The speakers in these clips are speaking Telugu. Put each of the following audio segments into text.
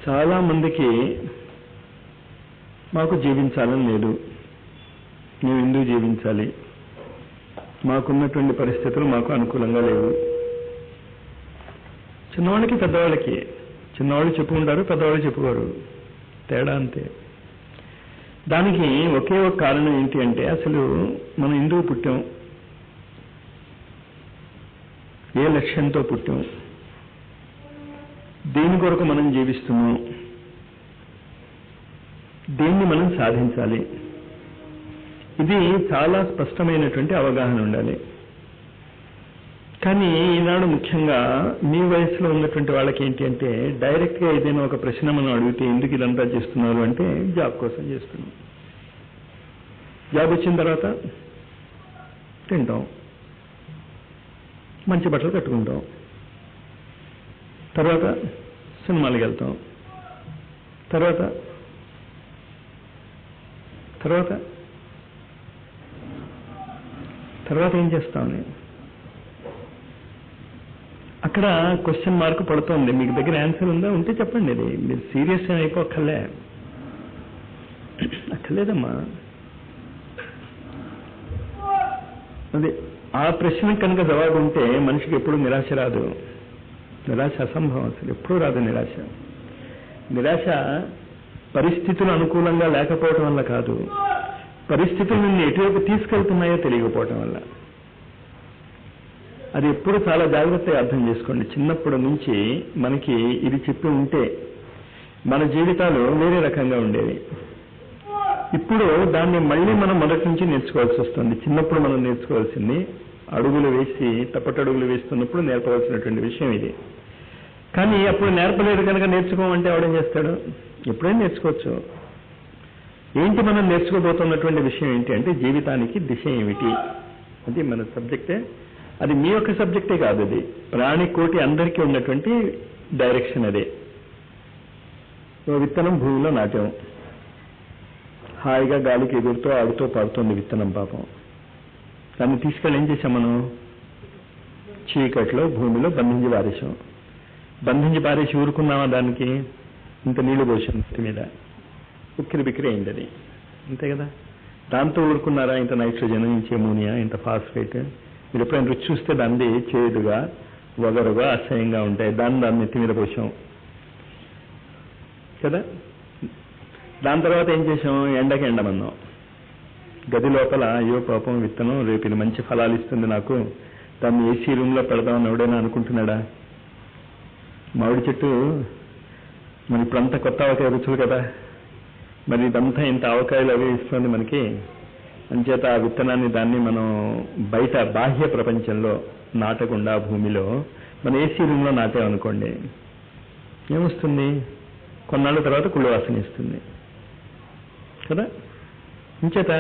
చాలా మందికి మాకు జీవించాలని లేదు, మేము ఎందుకు జీవించాలి, మాకున్నటువంటి పరిస్థితులు మాకు అనుకూలంగా లేవు. చిన్నవాళ్ళకి పెద్దవాళ్ళకి, చిన్నవాళ్ళు చెప్పుకుంటారు, పెద్దవాళ్ళు చెప్పుకోరు, తేడా అంతే. దానికి ఒకే ఒక కారణం ఏంటి అంటే అసలు మనం ఎందుకు పుట్టాం, ఏ లక్ష్యంతో పుట్టాం, దేని కొరకు మనం జీవిస్తున్నాం, దేన్ని మనం సాధించాలి, ఇది చాలా స్పష్టమైనటువంటి అవగాహన ఉండాలి. కానీ ఈనాడు ముఖ్యంగా మీ వయసులో ఉన్నటువంటి వాళ్ళకి ఏంటి అంటే డైరెక్ట్గా ఏదైనా ఒక ప్రశ్న మనం అడిగితే ఎందుకు ఇదంతా చేస్తున్నారు అంటే జాబ్ కోసం చేస్తున్నాం. జాబ్ వచ్చిన తర్వాత తింటాం, మంచి బట్టలు కట్టుకుంటాం, తర్వాత సినిమాలకు వెళ్తాం, తర్వాత తర్వాత తర్వాత ఏం చేస్తామని అక్కడ క్వశ్చన్ మార్క్ పడుతోంది. మీకు దగ్గర ఆన్సర్ ఉందా? ఉంటే చెప్పండి. అది మీరు సీరియస్ అయిపోక్కర్లే, అక్కర్లేదమ్మా. అది ఆ ప్రశ్న కనుక జవాబు ఉంటే మనిషికి ఎప్పుడు నిరాశ రాదు. నిరాశ అసంభవం, అసలు ఎప్పుడూ రాదు నిరాశ. నిరాశ పరిస్థితులు అనుకూలంగా లేకపోవటం వల్ల కాదు, పరిస్థితులు నిన్ను ఎటువైపు తీసుకెళ్తున్నాయో తెలియకపోవటం వల్ల. అది ఎప్పుడు చాలా జాగ్రత్తగా అర్థం చేసుకోండి. చిన్నప్పటి నుంచి మనకి ఇది చెప్పి ఉంటే మన జీవితాలు వేరే రకంగా ఉండేవి. ఇప్పుడు దాన్ని మళ్ళీ మనం మొదటి నుంచి నేర్చుకోవాల్సి వస్తుంది. చిన్నప్పుడు మనం నేర్చుకోవాల్సింది అడుగులు వేసి తప్పటడుగులు వేస్తున్నప్పుడు నేర్పవలసినటువంటి విషయం ఇది. కానీ అప్పుడు నేర్పలేదు కనుక నేర్చుకోమంటే ఎవడేం చేస్తాడు? ఎప్పుడైనా నేర్చుకోవచ్చు. ఏంటి మనం నేర్చుకోబోతున్నటువంటి విషయం ఏంటి అంటే జీవితానికి దిశ ఏమిటి, అది మన సబ్జెక్టే. అది మీ యొక్క సబ్జెక్టే కాదు, అది ప్రాణికోటి అందరికీ ఉన్నటువంటి డైరెక్షన్. అదే విత్తనం భూమిలో నాటాం, హాయిగా గాలికి ఎగురుతూ ఆడుతూ పాడుతోంది విత్తనం. పాపం దాన్ని తీసుకెళ్ళి ఏం చేసాం మనం? చీకట్లో భూమిలో బంధించి పారేసాం. బంధించి పారేసి ఊరుకున్నామా? దానికి ఇంత నీళ్లు పోసాం మీద, ఉక్కిరి బిక్కిరి అయింది అది, అంతే కదా. దాంతో ఊరుకున్నారా? ఇంత నైట్రోజన్, ఇంత అమోనియా, ఇంత ఫాస్ఫేట్. మీరు ఎప్పుడైనా రుచి చూస్తే దాన్ని చేదుగా వగరుగా అసహ్యంగా ఉంటాయి. దాన్ని నెత్తి మీద పోసాం కదా. దాని తర్వాత ఏం చేసాం? ఎండకి ఎండమన్నాం. గది లోపల అయ్యో పాపం విత్తనం రేపు ఇది మంచి ఫలాలు ఇస్తుంది నాకు, దాన్ని ఏసీ రూమ్లో పెడదామని ఎవడైనా అనుకుంటున్నాడా? మామిడి చెట్టు మరి ఇప్పుడంతా కొత్త ఆవకాయ రుచులు కదా, మరి ఇదంతా ఇంత ఆవకాయలు అవి ఇస్తుంది మనకి. అంచేత ఆ విత్తనాన్ని దాన్ని మనం బయట బాహ్య ప్రపంచంలో నాటకుండా భూమిలో మన ఏసీ రూమ్లో నాటామనుకోండి, ఏమొస్తుంది? కొన్నాళ్ళ తర్వాత కుళ్ళు వాసన ఇస్తుంది కదా. అంచేత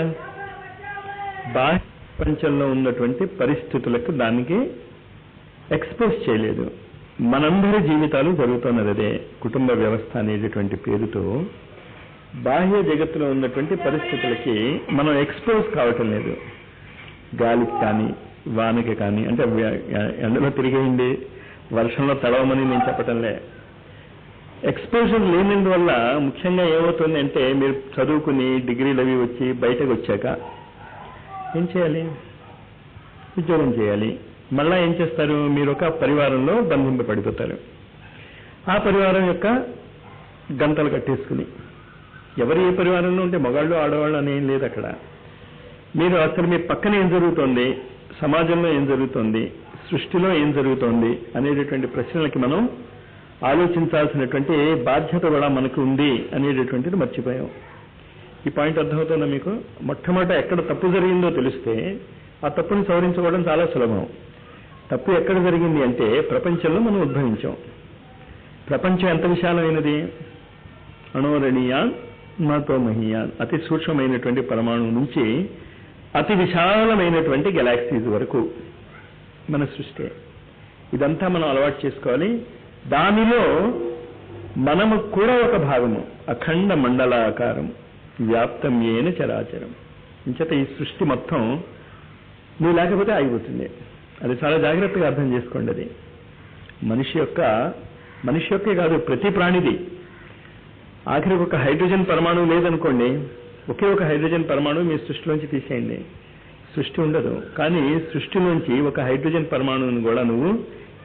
బాహ్య ప్రపంచంలో ఉన్నటువంటి పరిస్థితులకు దానికి ఎక్స్పోజ్ చేయలేదు. మనందరి జీవితాలు జరుగుతున్నది అదే. కుటుంబ వ్యవస్థ అనేటటువంటి పేరుతో బాహ్య జగత్తులో ఉన్నటువంటి పరిస్థితులకి మనం ఎక్స్పోజ్ కావటం లేదు. గాలికి కానీ వానకి కానీ, అంటే ఎండలో తిరిగేయండి, వర్షంలో తడవమని నేను చెప్పటంలే. ఎక్స్పోజర్ లేనందువల్ల ముఖ్యంగా ఏమవుతుంది అంటే మీరు చదువుకుని డిగ్రీలు అవి వచ్చి బయటకు వచ్చాక ఏం చేయాలి? ఉద్యోగం చేయాలి. మళ్ళా ఏం చేస్తారు? మీరు ఒక పరివారంలో బంధింపబడిపోతారు. ఆ పరివారం యొక్క గంటలు కట్టేసుకుని, ఎవరు ఏ పరివారంలో ఉంటే మగాళ్ళు ఆడవాళ్ళు అనేం లేదు అక్కడ. మీరు అసలు మీ పక్కన ఏం జరుగుతోంది, సమాజంలో ఏం జరుగుతోంది, సృష్టిలో ఏం జరుగుతోంది అనేటటువంటి ప్రశ్నలకి మనం ఆలోచించాల్సినటువంటి బాధ్యత కూడా మనకు ఉంది అనేటటువంటిది మర్చిపోయాం. ఈ పాయింట్ అర్థమవుతుందా మీకు? మొట్టమొదట ఎక్కడ తప్పు జరిగిందో తెలిస్తే ఆ తప్పుని సవరించుకోవడం చాలా సులభం. తప్పు ఎక్కడ జరిగింది అంటే ప్రపంచంలో మనం ఉద్భవించాం. ప్రపంచం ఎంత విశాలమైనది? అణోరణీయాన్ మాతో మహీయాన్, అతి సూక్ష్మమైనటువంటి పరమాణువు నుంచి అతి విశాలమైనటువంటి గెలాక్సీస్ వరకు మన సృష్టి. ఇదంతా మనం అలవాటు చేసుకోవాలి. దానిలో మనము కూడా ఒక భాగము. అఖండ మండలాకారం వ్యాప్తం ఏన చరాచరం. ఇంచేత ఈ సృష్టి మొత్తం నువ్వు లేకపోతే ఆగిపోతుంది. అది చాలా జాగ్రత్తగా అర్థం చేసుకోండి. అది మనిషి యొక్కే కాదు, ప్రతి ప్రాణిది. ఆఖరికి ఒక హైడ్రోజన్ పరమాణువు లేదనుకోండి, ఒకే ఒక హైడ్రోజన్ పరమాణువు మీ సృష్టిలోంచి తీసేయండి, సృష్టి ఉండదు. కానీ సృష్టిలోంచి ఒక హైడ్రోజన్ పరమాణువుని కూడా నువ్వు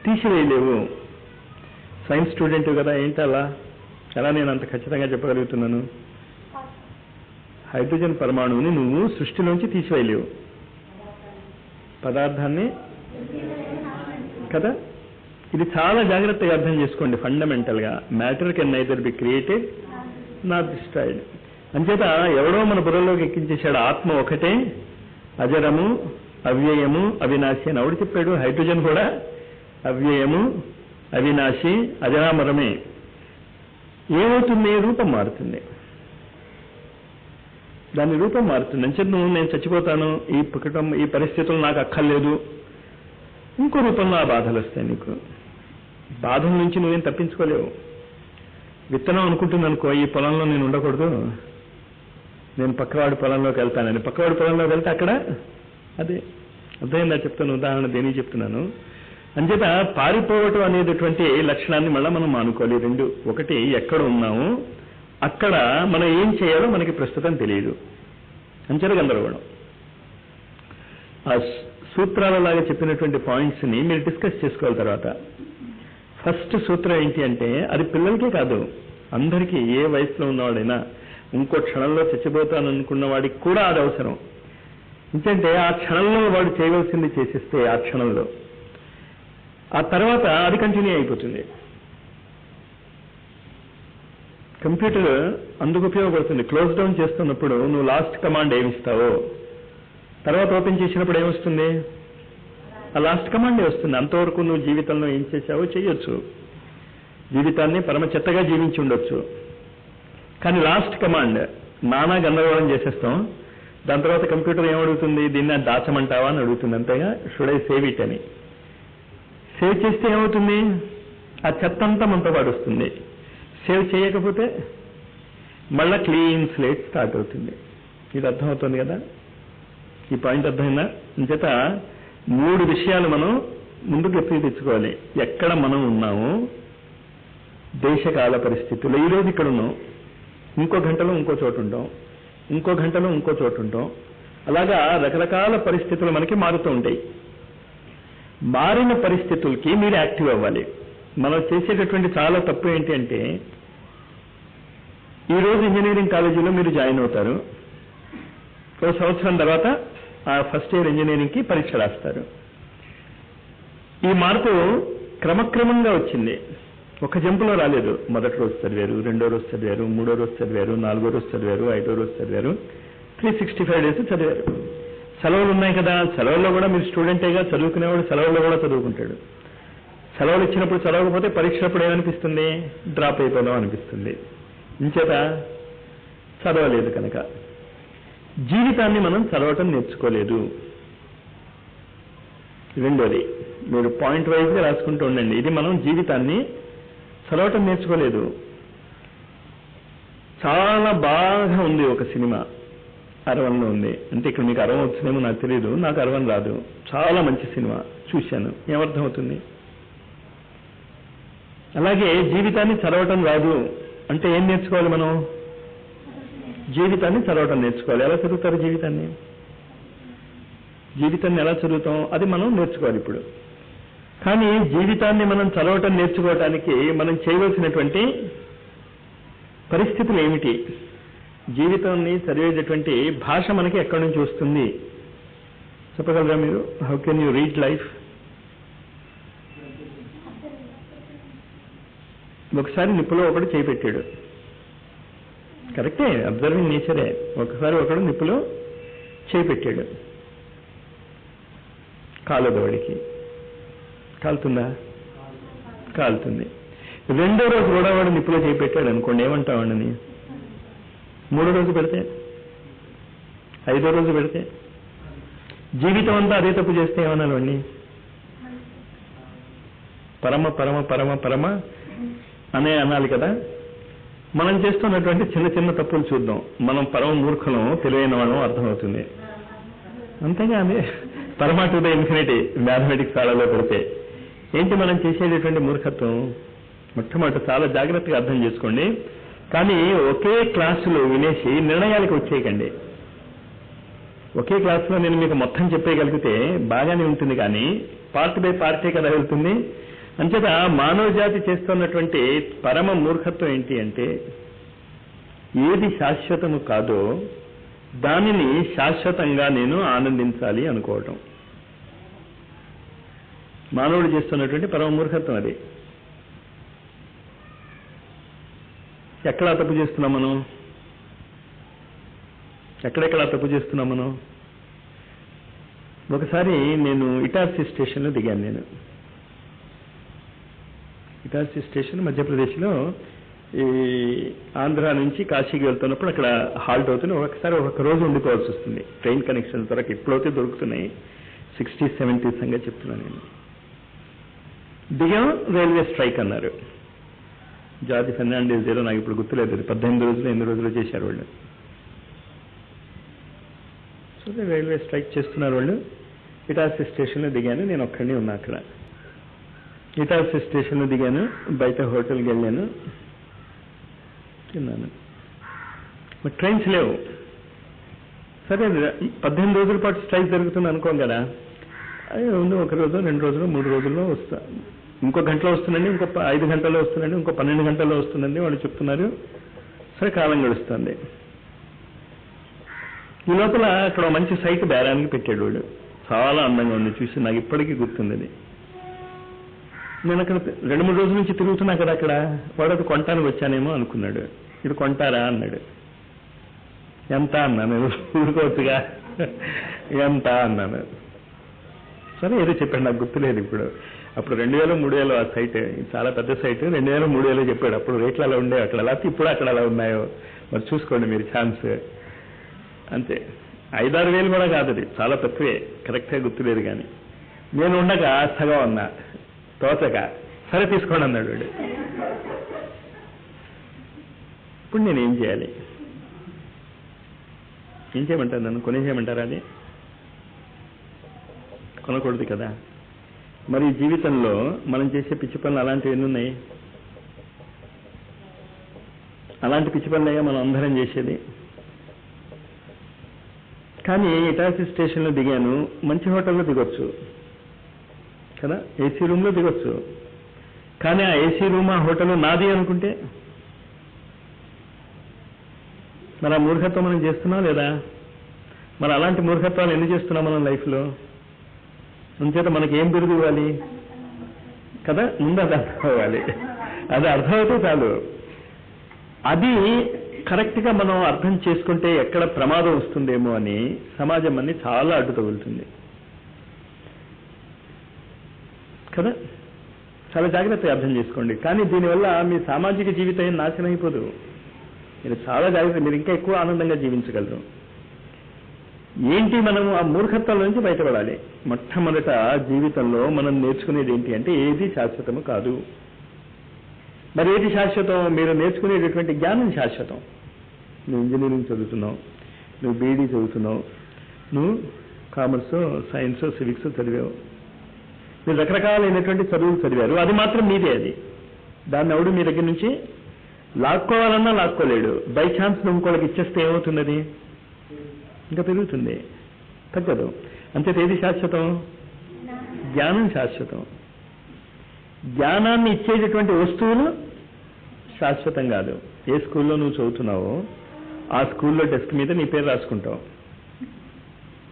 తీసివేయలేవు. సైన్స్ స్టూడెంట్ కదా, ఏంటి అలా ఎలా నేను అంత ఖచ్చితంగా చెప్పగలుగుతున్నాను? హైడ్రోజన్ పరమాణువుని నువ్వు సృష్టిలోంచి తీసివేయలేవు, పదార్థాన్ని కదా. ఇది చాలా జాగ్రత్తగా అర్థం చేసుకోండి. ఫండమెంటల్గా matter can neither be created not destroyed. అంచేత ఎవడో మన బుర్రలోకి ఎక్కించేశాడు ఆత్మ ఒకటే, అజరము, అవ్యయము, అవినాశి అని ఎవడు చెప్పాడు? హైడ్రోజన్ కూడా అవ్యయము, అవినాశి, అజరామరమే. ఏమవుతుంది? రూపం మారుతుంది, దాని రూపం మారుతుంది. అంచేత నువ్వు నేను చచ్చిపోతాను, ఈ పుట్టడం, ఈ పరిస్థితులు నాకు అక్కర్లేదు, ఇంకో రూపంలో ఆ బాధలు వస్తాయి నీకు. బాధల నుంచి నువ్వేం తప్పించుకోలేవు. విత్తనం అనుకుంటుంది అనుకో, ఈ పొలంలో నేను ఉండకూడదు, నేను పక్కవాడి పొలంలోకి వెళ్తానని. పక్కవాడి పొలంలోకి వెళ్తే అక్కడ అదే అర్థమైందా? చెప్తాను ఉదాహరణ, దేనికి చెప్తున్నాను. అంచేత పారిపోవటం అనేటటువంటి లక్షణాన్ని మళ్ళీ మనం మానుకోవాలి. రెండు, ఒకటి ఎక్కడ ఉన్నాము, అక్కడ మనం ఏం చేయాలో మనకి ప్రస్తుతం తెలియదు, అంచేత గందరగోళం. ఆ సూత్రాలలాగా చెప్పినటువంటి పాయింట్స్ని మీరు డిస్కస్ చేసుకోవాలి. తర్వాత ఫస్ట్ సూత్రం ఏంటి అంటే, అది పిల్లలకే కాదు అందరికీ, ఏ వయసులో ఉన్నవాడైనా, ఇంకో క్షణంలో చచ్చిపోతాననుకున్న వాడికి కూడా అది అవసరం. ఎందుకంటే ఆ క్షణంలో వాడు చేయవలసింది చేసిస్తే ఆ క్షణంలో, ఆ తర్వాత అది కంటిన్యూ అయిపోతుంది. కంప్యూటర్ అందుకు ఉపయోగపడుతుంది. క్లోజ్ డౌన్ చేస్తున్నప్పుడు నువ్వు లాస్ట్ కమాండ్ ఏమిస్తావో తర్వాత ఓపెన్ చేసినప్పుడు ఏమొస్తుంది? ఆ లాస్ట్ కమాండే వస్తుంది. అంతవరకు నువ్వు జీవితంలో ఏం చేశావో చేయొచ్చు, జీవితాన్ని పరమ చెత్తగా జీవించి ఉండొచ్చు. కానీ లాస్ట్ కమాండ్ నానా గందరగోళం చేసేస్తాం. దాని తర్వాత కంప్యూటర్ ఏమడుగుతుంది? దీన్ని దాచమంటావా అని అడుగుతుంది, అంతేగా షుడ్ ఐ సేవ్ ఇట్ అని. సేవ్ చేస్తే ఏమవుతుంది? ఆ చెత్త అంతా మనతో పాటు వస్తుంది. సేవ్ చేయకపోతే మళ్ళా క్లీన్ స్లేట్ స్టార్ట్ అవుతుంది. ఇది అర్థమవుతుంది కదా? ఈ పాయింట్ అర్థమైందా? అంచేత 3 విషయాలు మనం ముందుకు ఎత్తి తెచ్చుకోవాలి. ఎక్కడ మనం ఉన్నాము, దేశకాల పరిస్థితులు. ఈరోజు ఇక్కడ ఉన్నాం, ఇంకో గంటలో ఇంకో చోటు ఉంటాం, ఇంకో గంటలో ఇంకో చోటు ఉంటాం. అలాగా రకరకాల పరిస్థితులు మనకి మారుతూ ఉంటాయి. మారిన పరిస్థితులకి మీరు యాక్టివ్ అవ్వాలి. మనం చేసేటటువంటి చాలా తప్పు ఏంటి అంటే, ఈరోజు ఇంజనీరింగ్ కాలేజీలో మీరు జాయిన్ అవుతారు, ఒక సంవత్సరం తర్వాత ఆ ఫస్ట్ ఇయర్ ఇంజనీరింగ్కి పరీక్ష రాస్తారు. ఈ మార్పు క్రమక్రమంగా వచ్చింది, ఒక జంపులో రాలేదు. మొదటి రోజు చదివారు, రెండో రోజు చదివారు, మూడో రోజు చదివారు, నాలుగో రోజు చదివారు, ఐదో రోజు చదివారు, 365 డేస్ చదివారు. సెలవులు ఉన్నాయి కదా, సెలవుల్లో కూడా మీరు స్టూడెంటేగా, చదువుకునేవాడు సెలవుల్లో కూడా చదువుకుంటాడు. సెలవులు ఇచ్చినప్పుడు చదవకపోతే పరీక్షలప్పుడు ఏమనిపిస్తుంది? డ్రాప్ అయిపోదాం అనిపిస్తుంది. ఇంచేత చదవలేదు కనుక. జీవితాన్ని మనం చదవటం నేర్చుకోలేదు. రెండోది, మీరు పాయింట్ వైజ్గా రాసుకుంటూ ఉండండి. ఇది మనం జీవితాన్ని చదవటం నేర్చుకోలేదు. చాలా బాగా ఉంది ఒక సినిమా, అరవన్లో ఉంది. అంటే ఇక్కడ మీకు అరవం వచ్చినేమో నాకు తెలియదు, నాకు అరవన్ రాదు. చాలా మంచి సినిమా చూశాను, ఏమర్థమవుతుంది? అలాగే జీవితాన్ని చదవటం రాదు అంటే ఏం నేర్చుకోవాలి మనం? జీవితాన్ని చదవటం నేర్చుకోవాలి. ఎలా చదువుతారు జీవితాన్ని? జీవితాన్ని ఎలా చదువుతాం అది మనం నేర్చుకోవాలి ఇప్పుడు. కానీ జీవితాన్ని మనం చదవటం నేర్చుకోవటానికి మనం చేయవలసినటువంటి పరిస్థితులు ఏమిటి? జీవితాన్ని చదివేటటువంటి భాష మనకి ఎక్కడి నుంచి వస్తుంది చెప్పగలరా మీరు? How can you read life? ఒకసారి నిప్పులో ఒకడు చేయి పెట్టాడు, కరెక్టే, అబ్జర్వింగ్ నేచరే. ఒకసారి ఒకడు నిప్పులో చేయి పెట్టాడు, కాలదు వాడికి. కాలుతుందా? కాలుతుంది. రెండో రోజు కూడా వాడు నిప్పులో చేయి పెట్టాడు అనుకోండి, ఏమంటావాడని? మూడో రోజు పెడితే, ఐదో రోజు పెడితే, జీవితం అంతా అదే తప్పు చేస్తే ఏమన్నాను వాడిని? పరమ పరమ పరమ పరమ అనే అనాలి కదా. మనం చేస్తున్నటువంటి చిన్న చిన్న తప్పులు చూద్దాం, మనం పరమ మూర్ఖులం, తెలివైన వాళ్ళం అర్థమవుతుంది. అంతేగా అదే పరమ టు ద ఇన్ఫినిటీ మ్యాథమెటిక్స్ ఆడలో పెడితే ఏంటి మనం చేసేటటువంటి మూర్ఖత్వం? మొట్టమొదటి చాలా జాగ్రత్తగా అర్థం చేసుకోండి. కానీ ఒకే క్లాసులో వినేసి నిర్ణయాలకు వచ్చేయకండి. ఒకే క్లాసులో నేను మీకు మొత్తం చెప్పేయగలిగితే బాగానే ఉంటుంది, కానీ పార్ట్ బై పార్టే కదా వెళ్తుంది. అంచేత మానవ జాతి చేస్తున్నటువంటి పరమ మూర్ఖత్వం ఏంటి అంటే, ఏది శాశ్వతము కాదో దానిని శాశ్వతంగా నేను ఆనందించాలి అనుకోవటం. మానవుడు చేస్తున్నటువంటి పరమ మూర్ఖత్వం అది. ఎక్కడా తప్పు చేస్తున్నాం మనం? ఎక్కడెక్కడా తప్పు చేస్తున్నాం మనం? ఒకసారి నేను ఇటార్సీ స్టేషన్లో దిగాను. ఇటార్సీ స్టేషన్ మధ్యప్రదేశ్లో, ఈ ఆంధ్ర నుంచి కాశీకి వెళ్తున్నప్పుడు అక్కడ హాల్ట్ అవుతుంది. ఒకసారి ఒక రోజు ఉండిపోవాల్సి వస్తుంది. ట్రైన్ కనెక్షన్ త్వరకు ఇప్పుడైతే దొరుకుతున్నాయి, 60s 70s సంగతి చెప్తున్నాను నేను. దిగాం, రైల్వే స్ట్రైక్ అన్నారు. జార్జ్ ఫెర్నాండెస్ ఏదో నాకు ఇప్పుడు గుర్తులేదు, 18 రోజులు 8 రోజులు చేశారు వాళ్ళు. సో రైల్వే స్ట్రైక్ చేస్తున్నారు వాళ్ళు. ఇటార్సీ స్టేషన్లో దిగాను, నేను ఒక్కడిని ఉన్నా అక్కడ. ఇటార్సీ స్టేషన్లో దిగాను, బయట హోటల్కి వెళ్ళాను, తిన్నాను. మరి ట్రైన్స్ లేవు. సరే 18 రోజుల పాటు స్ట్రైక్ జరుగుతుంది అనుకోం కదా, అది ఉంది. 1 రోజు 2 రోజులు 3 రోజుల్లో వస్తా, ఇంకో గంటలో వస్తుందండి, ఇంకో 5 గంటల్లో వస్తుందండి, ఇంకో 12 గంటల్లో వస్తుందండి వాళ్ళు చెప్తున్నారు. సరే కాలం గడుస్తుంది. ఈ లోపల అక్కడ మంచి సైట్ బేరానికి పెట్టాడు వాడు. చాలా అందంగా ఉంది, చూసి నాకు ఇప్పటికీ గుర్తుంది అది. నేను అక్కడ 2-3 రోజుల నుంచి తిరుగుతున్నా కదా అక్కడ. వాడు అది కొంటానికి వచ్చానేమో అనుకున్నాడు. ఇది కొంటారా అన్నాడు. ఎంత అన్నాను, ఊరుకోవచ్చుగా, ఎంత అన్నాను. సరే ఏదో చెప్పాడు, నాకు గుర్తులేదు ఇప్పుడు. అప్పుడు 2000-3000 ఆ సైట్, చాలా పెద్ద సైట్. 2000-3000 చెప్పాడు. అప్పుడు రేట్లు అలా ఉండేవి అక్కడ, లేకపోతే ఇప్పుడు అక్కడ అలా ఉన్నాయో మరి చూసుకోండి మీరు ఛాన్స్. అంతే, 5-6 వేలు కూడా కాదు, అది చాలా తక్కువే, కరెక్ట్గా గుర్తులేదు. కానీ నేను ఉండగా సగం అన్నా, తోచక సరే తీసుకోండి అన్నాడు వాడు. ఇప్పుడు నేను ఏం చేయాలి? ఏం చేయమంటారు నన్ను? కొనేసేయమంటారా? అది కొనకూడదు కదా. మరి జీవితంలో మనం చేసే పిచ్చి పనులు అలాంటివి ఎన్ని ఉన్నాయి? అలాంటి పిచ్చి పనులయ్యా మనం అందరం చేసేది. కానీ ఇటార్సీ స్టేషన్లో దిగాను, మంచి హోటల్లో దిగొచ్చు కదా, ఏసీ రూమ్లో దిగొచ్చు. కానీ ఆ ఏసీ రూమ్ ఆ హోటల్ నాది అనుకుంటే మరి ఆ మూర్ఖత్వం మనం చేస్తున్నాం లేదా? మరి అలాంటి మూర్ఖత్వాలు ఎన్ని చేస్తున్నాం మనం లైఫ్లో? అంచేత మనకి ఏం బిరుదు ఇవ్వాలి కదా, ముందు అది అర్థం అవ్వాలి. అది అర్థమైతే చాలు. అది కరెక్ట్గా మనం అర్థం చేసుకుంటే ఎక్కడ ప్రమాదం వస్తుందేమో అని సమాజం అన్ని చాలా అడ్డు తగులుతుంది కదా. చాలా జాగ్రత్తగా అర్థం చేసుకోండి. కానీ దీనివల్ల మీ సామాజిక జీవితం నాశనం అయిపోదు. మీరు చాలా జాగ్రత్త, మీరు ఇంకా ఎక్కువ ఆనందంగా జీవించగలరు. ఏంటి, మనం ఆ మూర్ఖత్వం నుంచి బయటపడాలి. మొట్టమొదట జీవితంలో మనం నేర్చుకునేది ఏంటి అంటే, ఏది శాశ్వతము కాదు. మరి ఏది శాశ్వతం? మీరు నేర్చుకునేటటువంటి జ్ఞానం శాశ్వతం. నువ్వు ఇంజనీరింగ్ చదువుతున్నావు, నువ్వు బీఈడీ చదువుతున్నావు, నువ్వు కామర్స్, సైన్స్, సివిక్స్ చదివావు, మీరు రకరకాలైనటువంటి చదువులు చదివారు. అది మాత్రం మీదే. అది దాన్ని ఎవడు మీ దగ్గర నుంచి లాక్కోవాలన్నా లాక్కోలేడు. బై ఛాన్స్ నువ్వు ఇంకోళ్ళకి ఇచ్చేస్తే ఏమవుతున్నది? ఇంకా పెరుగుతుంది, తగ్గదు. అంతే. ఏది శాశ్వతం? జ్ఞానం శాశ్వతం. జ్ఞానాన్ని ఇచ్చేటటువంటి వస్తువులు శాశ్వతం కాదు. ఏ స్కూల్లో నువ్వు చదువుతున్నావో ఆ స్కూల్లో డెస్క్ మీద నీ పేరు రాసుకుంటావు.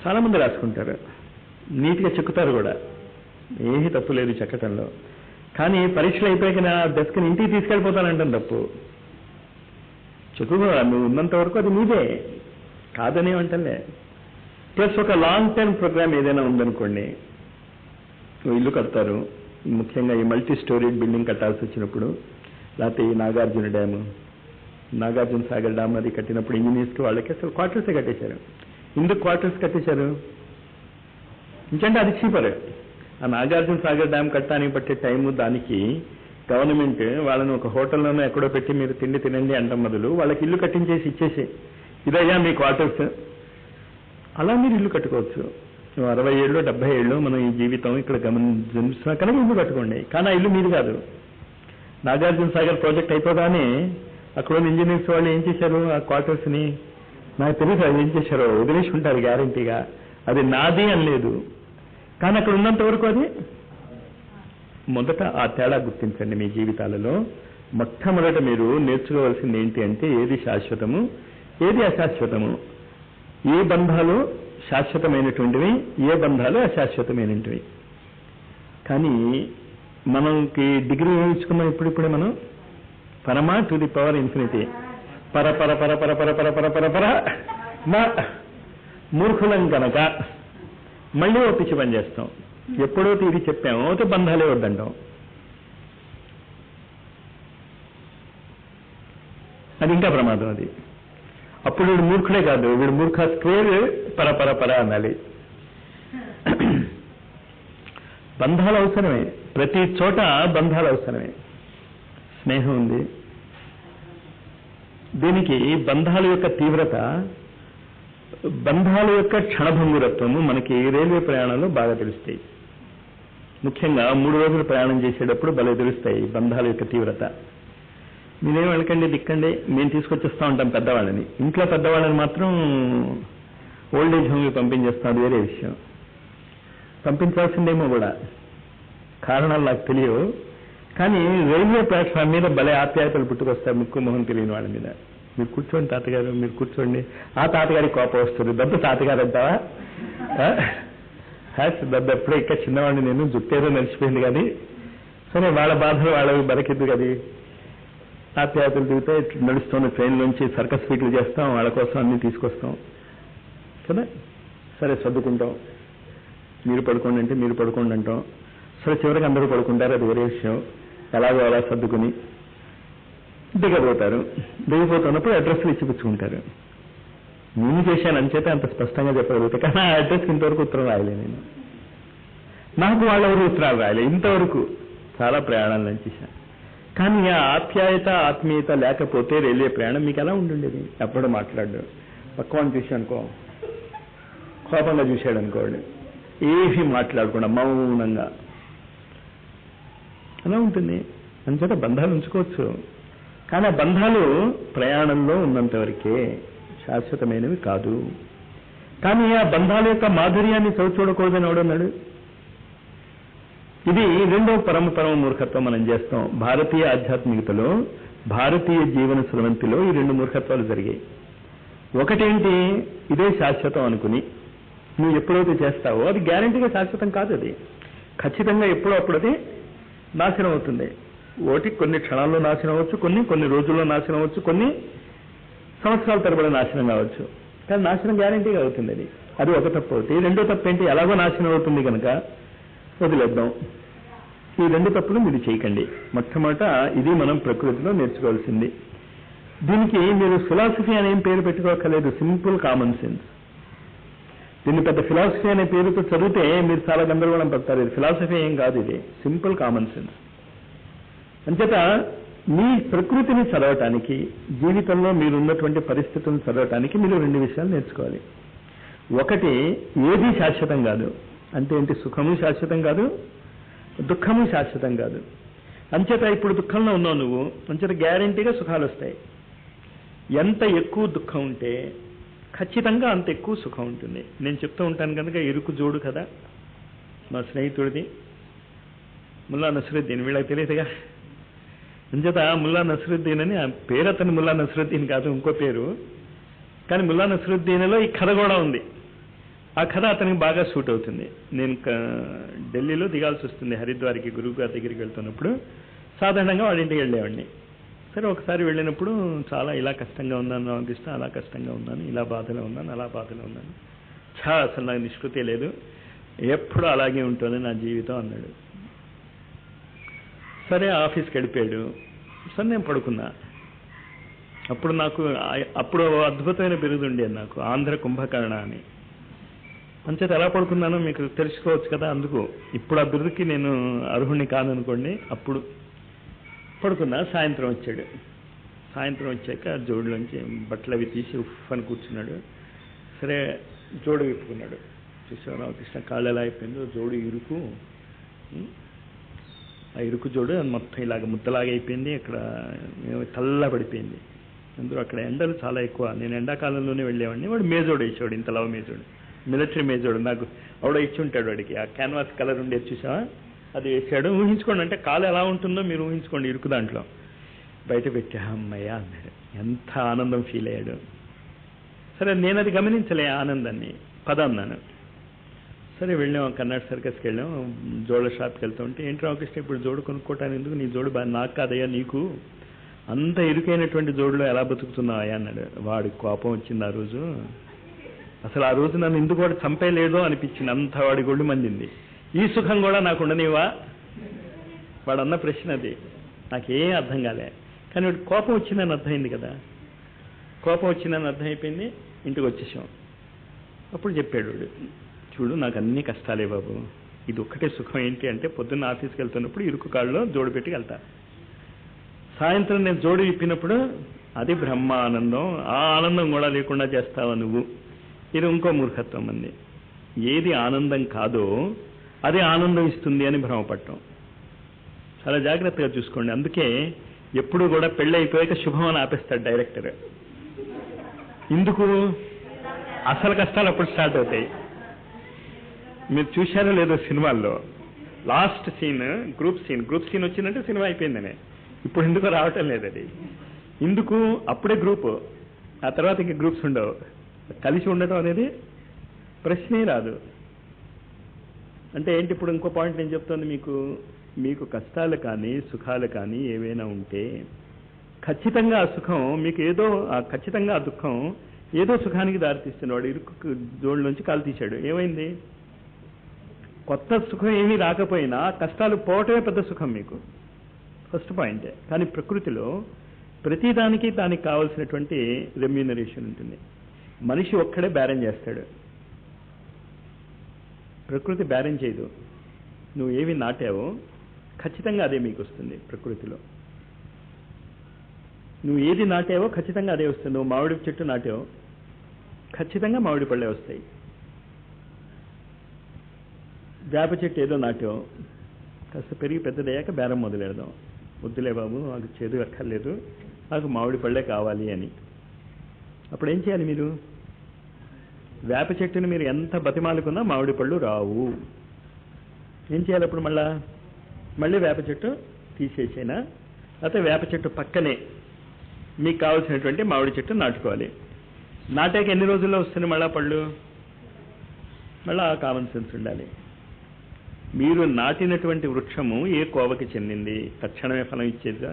చాలామంది రాసుకుంటారు, నీట్గా చెక్కుతారు కూడా, ఏమీ తప్పు లేదు చెక్కటంలో. కానీ పరీక్షలు అయిపోయాక నా డెస్క్ని ఇంటికి తీసుకెళ్ళిపోతానంటాను తప్పు. చెక్కుకో, నువ్వు ఉన్నంత వరకు అది నీదే, కాదనే అంటలే. ప్లస్ ఒక లాంగ్ టర్మ్ ప్రోగ్రామ్ ఏదైనా ఉందనుకోండి, ఇల్లు కడతారు, ముఖ్యంగా ఈ మల్టీ స్టోరీడ్ బిల్డింగ్ కట్టాల్సి వచ్చినప్పుడు, లేకపోతే ఈ నాగార్జున డ్యాము, నాగార్జున సాగర్ డ్యామ్ అది కట్టినప్పుడు ఇంజనీర్స్కి వాళ్ళకి అసలు క్వార్టర్సే కట్టేశారు. ఎందుకు క్వార్టర్స్ కట్టేశారు? ఎందుకంటే అది చీపర్. ఆ నాగార్జున సాగర్ డ్యామ్ కట్టడానికి పట్టే టైము, దానికి గవర్నమెంట్ వాళ్ళని ఒక హోటల్లోనూ ఎక్కడో పెట్టి మీరు తిండి తినండి అంటాం బదులు వాళ్ళకి ఇల్లు కట్టించేసి ఇచ్చేసి, ఇదయ్యా మీ క్వార్టర్స్, అలా మీరు ఇల్లు కట్టుకోవచ్చు. 60 ఏళ్ళు 70 ఏళ్ళు మనం ఈ జీవితం ఇక్కడ గమనిస్తున్నా కనుక ఇల్లు కట్టుకోండి. కానీ ఆ ఇల్లు మీది కాదు. నాగార్జున సాగర్ ప్రాజెక్ట్ అయిపోగానే అక్కడ ఉన్న ఇంజనీర్స్ వాళ్ళు ఏం చేశారు, ఆ క్వార్టర్స్ని నాకు తెలియదు అది ఏం చేశారో, వదిలేసి ఉంటారు గ్యారంటీగా. అది నాది అని లేదు, కానీ అక్కడ ఉన్నంత వరకు అది. మొదట ఆ తేడా గుర్తించండి మీ జీవితాలలో. మొట్టమొదట మీరు నేర్చుకోవాల్సింది ఏంటి అంటే, ఏది శాశ్వతము, ఏది అశాశ్వతము, ఏ బంధాలు శాశ్వతమైనటువంటివి, ఏ బంధాలు అశాశ్వతమైనటువంటివి. కానీ మనకి డిగ్రీ నేర్చుకున్నాం ఇప్పుడిప్పుడే మనం, పరమా టు ది పవర్ ఇన్ఫినిటీ, పర పర పర పర పర పర పర పర పర మా మూర్ఖులం కనుక మళ్ళీ ఓ పిచ్చి పని చేస్తాం. ఎప్పుడైతే ఇది చెప్పామో అయితే బంధాలే వద్దంటాం. అది ఇంకా ప్రమాదం. అది అప్పుడు వీడు మూర్ఖుడే కాదు, వీడు మూర్ఖ స్క్వేర్ పర అనాలి. బంధాలు అవసరమే, ప్రతి చోట బంధాలు అవసరమే. స్నేహం ఉంది, దీనికి బంధాల యొక్క తీవ్రత, బంధాల యొక్క క్షణభంగురత్వము మనకి రైల్వే ప్రయాణంలో బాగా తెలుస్తాయి. ముఖ్యంగా 3 రోజులు ప్రయాణం చేసేటప్పుడు భలే తెలుస్తాయి బంధాల యొక్క తీవ్రత. మీరేం వెళ్ళకండి, దిక్కండి, మేము తీసుకొచ్చేస్తూ ఉంటాం పెద్దవాళ్ళని. ఇంట్లో పెద్దవాళ్ళని మాత్రం ఓల్డ్ ఏజ్ హోమ్కి పంపించేస్తాం, అది వేరే విషయం. పంపించాల్సిందేమో కూడా, కారణాలు నాకు తెలియవు. కానీ రైల్వే ప్లాట్ఫామ్ మీద భలే ఆప్యాయతలు పుట్టుకొస్తాయి ముక్కు మొహం తెలియని వాళ్ళ మీద. మీరు కూర్చోండి తాతగారు, మీరు కూర్చోండి. ఆ తాతగారికి కోపం వస్తుంది, దద్ద తాతగారు అంటావా? దద్ద ఎప్పుడో ఇక్కడ చిన్నవాడిని, నేను జుట్టేదో నడిచిపోయింది. కానీ సరే, వాళ్ళ బాధలు వాళ్ళవి బరకిద్దు కదా. ఆప్యాయతలు దిగితే నడుస్తున్న ట్రైన్లోంచి సర్కస్ ఫీట్లు చేస్తాం, వాళ్ళ కోసం అన్నీ తీసుకొస్తాం కదా. సరే సర్దుకుంటాం, మీరు పడుకోండి అంటే మీరు పడుకోండి అంటాం. సరే చివరికి అందరూ పడుకుంటారు, అది వేరే విషయం. ఎలాగో అలా సర్దుకుని దిగబోతారు. దిగిపోతున్నప్పుడు అడ్రస్లు ఇచ్చిపుచ్చుకుంటారు. నేను చేశాను అంచేత అంత స్పష్టంగా చెప్పగలుగుతా, కానీ ఆ అడ్రస్కి ఇంతవరకు ఉత్తరం రాయలే నేను. నాకు వాళ్ళెవరు ఉత్తరాలు రాయలే ఇంతవరకు, చాలా ప్రయాణాలు నేను చేశాను. కానీ ఆ ఆప్యాయత ఆత్మీయత లేకపోతే రైల్వే ప్రయాణం మీకు ఎలా ఉండుండేది? ఎప్పుడు మాట్లాడు, పక్కవాడిని చూసి అనుకో, కోపంగా చూశాడు అనుకోండి, ఏమీ మాట్లాడకుండా మౌనంగా అలా ఉంటుంది. అంచేత బంధాలు ఉంచుకోవచ్చు, కానీ ఆ బంధాలు ప్రయాణంలో ఉన్నంత వరకే, శాశ్వతమైనవి కాదు. కానీ ఆ బంధాల యొక్క మాధుర్యాన్ని చూడకూడదని ఎవడన్నాడు? ఇది రెండో పరమ మూర్ఖత్వం మనం చేస్తాం. భారతీయ ఆధ్యాత్మికతలో, భారతీయ జీవన స్రవంతిలో ఈ 2 మూర్ఖత్వాలు జరిగాయి. ఒకటేంటి, ఇదే శాశ్వతం అనుకుని నువ్వు ఎప్పుడైతే చేస్తావో అది గ్యారంటీగా శాశ్వతం కాదు. అది ఖచ్చితంగా ఎప్పుడో అప్పుడు అది నాశనం అవుతుంది. ఒకటి కొన్ని క్షణాల్లో నాశనం అవ్వచ్చు, కొన్ని రోజుల్లో నాశనం అవ్వచ్చు, కొన్ని సంవత్సరాల తరబడి నాశనం కావచ్చు. కానీ నాశనం గ్యారంటీగా అవుతుంది. అది ఒక తప్పు అవుతుంది. రెండో తప్పు ఏంటి, ఎలాగో నాశనం అవుతుంది కనుక వదిలేద్దాం. ఈ 2 తప్పులు మీరు చేయకండి. మొట్టమొదట ఇది మనం ప్రకృతిలో నేర్చుకోవాల్సింది. దీనికి మీరు ఫిలాసఫీ అనే పేరు పెట్టుకోకలేదు, సింపుల్ కామన్ సెన్స్. దీన్ని పెద్ద ఫిలాసఫీ అనే పేరుతో చదివితే మీరు చాలా గందరగోళం పడతారు. ఇది ఫిలాసఫీ ఏం కాదు, ఇది సింపుల్ కామన్ సెన్స్. అంచేత మీ ప్రకృతిని చదవటానికి, జీవితంలో మీరున్నటువంటి పరిస్థితులను చదవటానికి మీరు 2 విషయాలు నేర్చుకోవాలి. ఒకటి, ఏది శాశ్వతం కాదు. అంటే ఏంటి, సుఖము శాశ్వతం కాదు, దుఃఖము శాశ్వతం కాదు. అంచేత ఇప్పుడు దుఃఖంలో ఉన్నావు నువ్వు, అంచేత గ్యారంటీగా సుఖాలు వస్తాయి. ఎంత ఎక్కువ దుఃఖం ఉంటే ఖచ్చితంగా అంత ఎక్కువ సుఖం ఉంటుంది. నేను చెప్తూ ఉంటాను కనుక, ఇరుకు జోడు కదా మా స్నేహితుడిది, ముల్లా నసరుద్దీన్. వీళ్ళకి తెలియదుగా. అంచేత ముల్లా నసరుద్దీన్ అని, ఆ పేరు అతను ముల్లా నసరుద్దీన్ కాదు, ఇంకో పేరు. కానీ ముల్లా నసరుద్దీన్లో ఈ కథ కూడా ఉంది. ఆ కథ అతనికి బాగా సూట్ అవుతుంది. నేను ఢిల్లీలో దిగాల్సి వస్తుంది హరిద్వార్కి, గురువు గారి దగ్గరికి వెళ్తున్నప్పుడు. సాధారణంగా వాళ్ళ ఇంటికి వెళ్ళేవాడిని. సరే ఒకసారి వెళ్ళినప్పుడు, చాలా ఇలా కష్టంగా ఉన్నాను రామకృష్ణ, అలా కష్టంగా ఉన్నాను, ఇలా బాధలో ఉన్నాను, అలా బాధలో ఉన్నాను, అసలు నాకు నిష్కృతి లేదు, ఎప్పుడు అలాగే ఉంటుంది నా జీవితం అన్నాడు. సరే ఆఫీస్కి వెళ్ళిపోయాడు. సరే నేను పడుకున్నా. అప్పుడు అద్భుతమైన బిరుదు ఉండేది నాకు, ఆంధ్ర కుంభకర్ణ అని. అంచేత ఎలా పడుకున్నానో మీకు తెలుసుకోవచ్చు కదా. అందుకు ఇప్పుడు ఆ బిరుదుకి నేను అర్హుణ్ణి కాదనుకోండి. అప్పుడు పడుకున్నా. సాయంత్రం వచ్చాడు. సాయంత్రం వచ్చాక జోడులోంచి బట్టలు అవి తీసి ఉఫ్ అని కూర్చున్నాడు. సరే జోడు విప్పుకున్నాడు. చూసావు రామకృష్ణ, కాళ్ళు ఎలా అయిపోయిందో, జోడు ఇరుకు. ఆ ఇరుకు జోడు మొత్తం ఇలాగ ముద్దలాగా అయిపోయింది. అక్కడ తల్ల పడిపోయింది. అందులో అక్కడ ఎండలు చాలా ఎక్కువ. నేను ఎండాకాలంలోనే వెళ్ళేవాడిని. వాడు మేజోడు వేసేవాడు, ఇంత లవ్ మేజోడు, మిలిటరీ మేజోడు. నాకు ఆవిడ ఇచ్చి ఉంటాడు వాడికి. ఆ క్యాన్వాస్ కలర్ ఉండేది చూసావా, అది వేసాడు. ఊహించుకోండి, అంటే కాలు ఎలా ఉంటుందో మీరు ఊహించుకోండి. ఇరుకు దాంట్లో బయట పెట్టా, అమ్మయ్య అన్నాడు. ఎంత ఆనందం ఫీల్ అయ్యాడు. సరే, నేను అది గమనించలే ఆనందాన్ని. పద అన్నాను. సరే వెళ్ళాం, కర్ణాటక సర్కస్కి వెళ్ళాం. జోళ్ళ షాప్కి వెళ్తూ ఉంటే, ఏంటి రామకృష్ణ ఇప్పుడు జోడు కొనుక్కోవటానికి ఎందుకు, నీ జోడు నాకు కాదయ్యా, నీకు అంత ఇరుకైనటువంటి జోడులో ఎలా బతుకుతున్నావయ్యా అన్నాడు. వాడికి కోపం వచ్చింది ఆ రోజు. అసలు ఆ రోజు నన్ను ఎందుకు వాడు చంపేయలేదో అనిపించింది. అంత వాడి గొళ్ళు మండింది. ఈ సుఖం కూడా నాకు ఉండనివా, వాడు అన్న ప్రశ్న అది. నాకేం అర్థం కాలే. కానీ వాడు కోపం వచ్చిందని అర్థమైంది కదా. కోపం వచ్చిందని అర్థమైపోయింది. ఇంటికి వచ్చేసాం. అప్పుడు చెప్పాడు వాడు, చూడు నాకు అన్ని కష్టాలే బాబు, ఇది ఒక్కటే సుఖం. ఏంటి అంటే, పొద్దున్న ఆఫీస్కి వెళ్తున్నప్పుడు ఇరుకు కాళ్ళలో జోడు పెట్టి వెళ్తా, సాయంత్రం నేను జోడు ఇప్పినప్పుడు అది బ్రహ్మానందం. ఆ ఆనందం కూడా లేకుండా చేస్తావా నువ్వు. ఇది ఇంకో మూర్ఖత్వం అంది. ఏది ఆనందం కాదో అది ఆనందం ఇస్తుంది అని భ్రమపడటం. చాలా జాగ్రత్తగా చూసుకోండి. అందుకే ఎప్పుడు కూడా పెళ్ళి అయిపోయాక శుభం అని ఆపేస్తాడు డైరెక్టర్. ఎందుకు, అసలు కష్టాలు అప్పుడు స్టార్ట్ అవుతాయి. మీరు చూశారో లేదో సినిమాల్లో లాస్ట్ సీన్ గ్రూప్ సీన్ వచ్చిందంటే సినిమా అయిపోయిందనే. ఇప్పుడు ఎందుకు రావటం లేదు అది. ఎందుకు, అప్పుడే గ్రూప్, ఆ తర్వాత ఇంక గ్రూప్స్ ఉండవు. కలిసి ఉండటం అనేది ప్రశ్నే రాదు. అంటే ఏంటి, ఇప్పుడు ఇంకో పాయింట్ నేను చెప్తాను మీకు. మీకు కష్టాలు కానీ సుఖాలు కానీ ఏవైనా ఉంటే ఖచ్చితంగా ఆ సుఖం మీకు ఏదో, ఖచ్చితంగా ఆ దుఃఖం ఏదో సుఖానికి దారితీస్తుంది. వాడు ఇరుకు జోడు నుంచి కాలు తీశాడు, ఏమైంది, కొత్త సుఖం ఏమీ రాకపోయినా కష్టాలు పోవటమే పెద్ద సుఖం మీకు, ఫస్ట్ పాయింటే. కానీ ప్రకృతిలో ప్రతిదానికి దానికి కావాల్సినటువంటి రెమ్యూనరేషన్ ఉంటుంది. మనిషి ఒక్కడే బేరం చేస్తాడు, ప్రకృతి బేరం చేయదు. నువ్వు ఏవి నాటావో ఖచ్చితంగా అదే మీకు వస్తుంది. ప్రకృతిలో నువ్వు ఏది నాటావో ఖచ్చితంగా అదే వస్తుంది. నువ్వు మామిడి చెట్టు నాటావో ఖచ్చితంగా మామిడి పళ్ళే వస్తాయి. వేప చెట్టు ఏదో నాటావో కాస్త పెరిగి పెద్దదయ్యాక బేరం మొదలెడదాం. వద్దులే బాబు, నాకు చేదు అక్కర్లేదు, నాకు మామిడి పళ్ళే కావాలి అని. అప్పుడు ఏం చేయాలి మీరు, వేప చెట్టుని మీరు ఎంత బతిమాలుకున్నా మామిడి పళ్ళు రావు. ఏం చేయాలి అప్పుడు, మళ్ళీ వేప చెట్టు తీసేసేనా, లేకపోతే వేప చెట్టు పక్కనే మీకు కావాల్సినటువంటి మామిడి చెట్టు నాటుకోవాలి. నాటాక ఎన్ని రోజుల్లో వస్తుంది మళ్ళా పళ్ళు, మళ్ళా కామన్ సెన్స్ ఉండాలి. మీరు నాటినటువంటి వృక్షము ఏ కోవకి చెందింది, తక్షణమే ఫలం ఇచ్చేదా,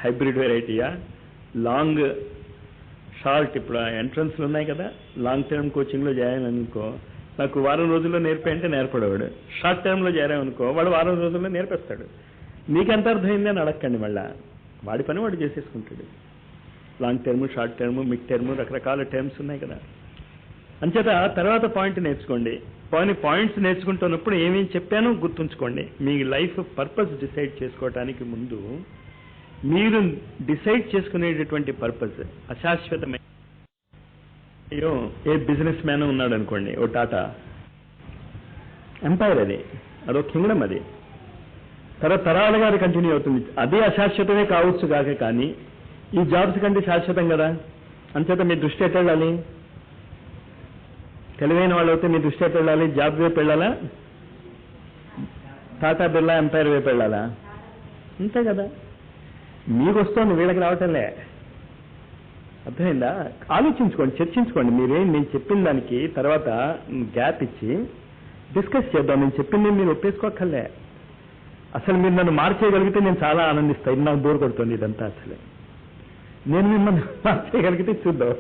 హైబ్రిడ్ వెరైటీయా, లాంగ్ షార్ట్. ఇప్పుడు ఎంట్రన్స్లు ఉన్నాయి కదా, లాంగ్ టర్మ్ కోచింగ్లో చేయాలనుకో, నాకు వారం రోజుల్లో నేర్పేయంటే నేర్పడవాడు. షార్ట్ టర్మ్లో చేరామనుకో, వాడు వారం రోజుల్లో నేర్పేస్తాడు. మీకెంత అర్థమైంది అని అడగండి. మళ్ళా వాడి పని వాడు చేసేసుకుంటాడు. Long term, short term, mid term, రకరకాల టర్మ్స్ ఉన్నాయి కదా. అంచేత తర్వాత పాయింట్ నేర్చుకోండి. పాయింట్స్ నేర్చుకుంటున్నప్పుడు ఏమేమి చెప్పానో గుర్తుంచుకోండి. మీ లైఫ్ పర్పస్ డిసైడ్ చేసుకోవటానికి ముందు మీరు డిసైడ్ చేసుకునేటటువంటి పర్పస్ అశాశ్వతమైన. అయ్యో, ఏ బిజినెస్ మ్యాన్ ఉన్నాడు అనుకోండి, ఓ టాటా ఎంపైర్, అదో కింగ్డమ్, అది తరతరాలుగా అది కంటిన్యూ అవుతుంది. అదే అశాశ్వతమే కావచ్చు కాక, కానీ ఈ జాబ్స్ కంటే శాశ్వతం కదా. అంచేత మీ దృష్టి ఎట్లా వెళ్ళాలి, తెలివైన వాళ్ళు అయితే మీ దృష్టి ఎట్లా వెళ్ళాలి, జాబ్ వైపు వెళ్ళాలా, టాటా బిర్లా ఎంపైర్ వైపు వెళ్ళాలా, అంతే కదా. మీకు వస్తుంది, వీళ్ళకి రావటంలే. అర్థమైందా? ఆలోచించుకోండి, చర్చించుకోండి. నేను చెప్పిన దానికి తర్వాత గ్యాప్ ఇచ్చి డిస్కస్ చేద్దాం. నేను చెప్పింది మీరు ఒప్పేసుకోక్కర్లే. అసలు మీరు నన్ను మార్చేయగలిగితే నేను చాలా ఆనందిస్తాను. ఇది నాకు బోర్ కొడుతుంది ఇదంతా. అసలే నేను మిమ్మల్ని మార్చేయగలిగితే చూద్దాం.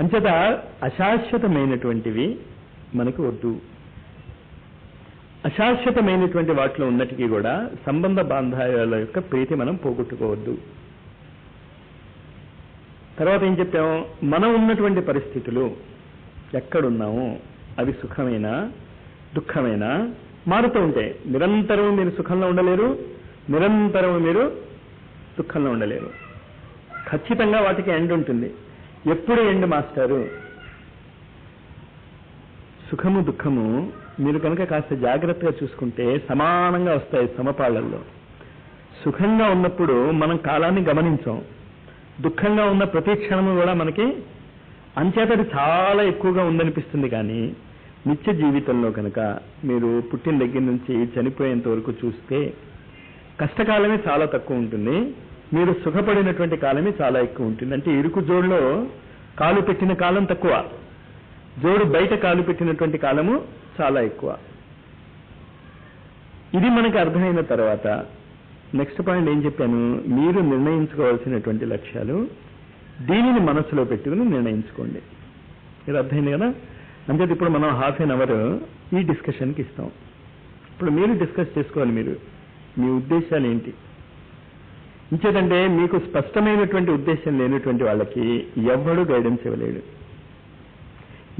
అంచేత అశాశ్వతమైనటువంటివి మనకు వద్దు. అశాశ్వతమైనటువంటి వాటిలో ఉన్నటికీ కూడా సంబంధ బాంధవ్యాల యొక్క ప్రీతి మనం పోగొట్టుకోవద్దు. తర్వాత ఏం చెప్పాము, మనం ఉన్నటువంటి పరిస్థితులు ఎక్కడున్నామో అవి సుఖమైనా దుఃఖమైనా మారుతూ ఉంటాయి. నిరంతరం మీరు సుఖంలో ఉండలేరు, నిరంతరం మీరు దుఃఖంలో ఉండలేరు. ఖచ్చితంగా వాటికి ఎండ్ ఉంటుంది. ఎప్పుడు ఎండ్ మాస్టారు? సుఖము దుఃఖము మీరు కనుక కాస్త జాగ్రత్తగా చూసుకుంటే సమానంగా వస్తాయి సమపాళ్లలో. సుఖంగా ఉన్నప్పుడు మనం కాలాన్ని గమనించాం, దుఃఖంగా ఉన్న ప్రతి క్షణము కూడా మనకి అంచేత అది చాలా ఎక్కువగా ఉందనిపిస్తుంది. కానీ నిత్య జీవితంలో కనుక మీరు పుట్టిన దగ్గర నుంచి చనిపోయేంత వరకు చూస్తే కష్టకాలమే చాలా తక్కువ ఉంటుంది, మీరు సుఖపడినటువంటి కాలమే చాలా ఎక్కువ ఉంటుంది. అంటే ఇరుకు జోడులో కాలు పెట్టిన కాలం తక్కువ, జోడు బయట కాలు పెట్టినటువంటి కాలము చాలా ఎక్కువ. ఇది మనకి అర్థమైన తర్వాత నెక్స్ట్ పాయింట్ ఏం చెప్పాను, మీరు నిర్ణయించుకోవాల్సినటువంటి లక్ష్యాలు దీనిని మనసులో పెట్టుకుని నిర్ణయించుకోండి. ఇది అర్థమైంది కదా. అంటే ఇప్పుడు మనం హాఫ్ ఎన్ అవర్ ఈ డిస్కషన్కి ఇస్తాం. ఇప్పుడు మీరు డిస్కస్ చేసుకోవాలి, మీరు మీ ఉద్దేశాలు ఏంటి. ఇంకేదంటే మీకు స్పష్టమైనటువంటి ఉద్దేశం లేనటువంటి వాళ్ళకి ఎవ్వడూ గైడెన్స్ ఇవ్వలేడు.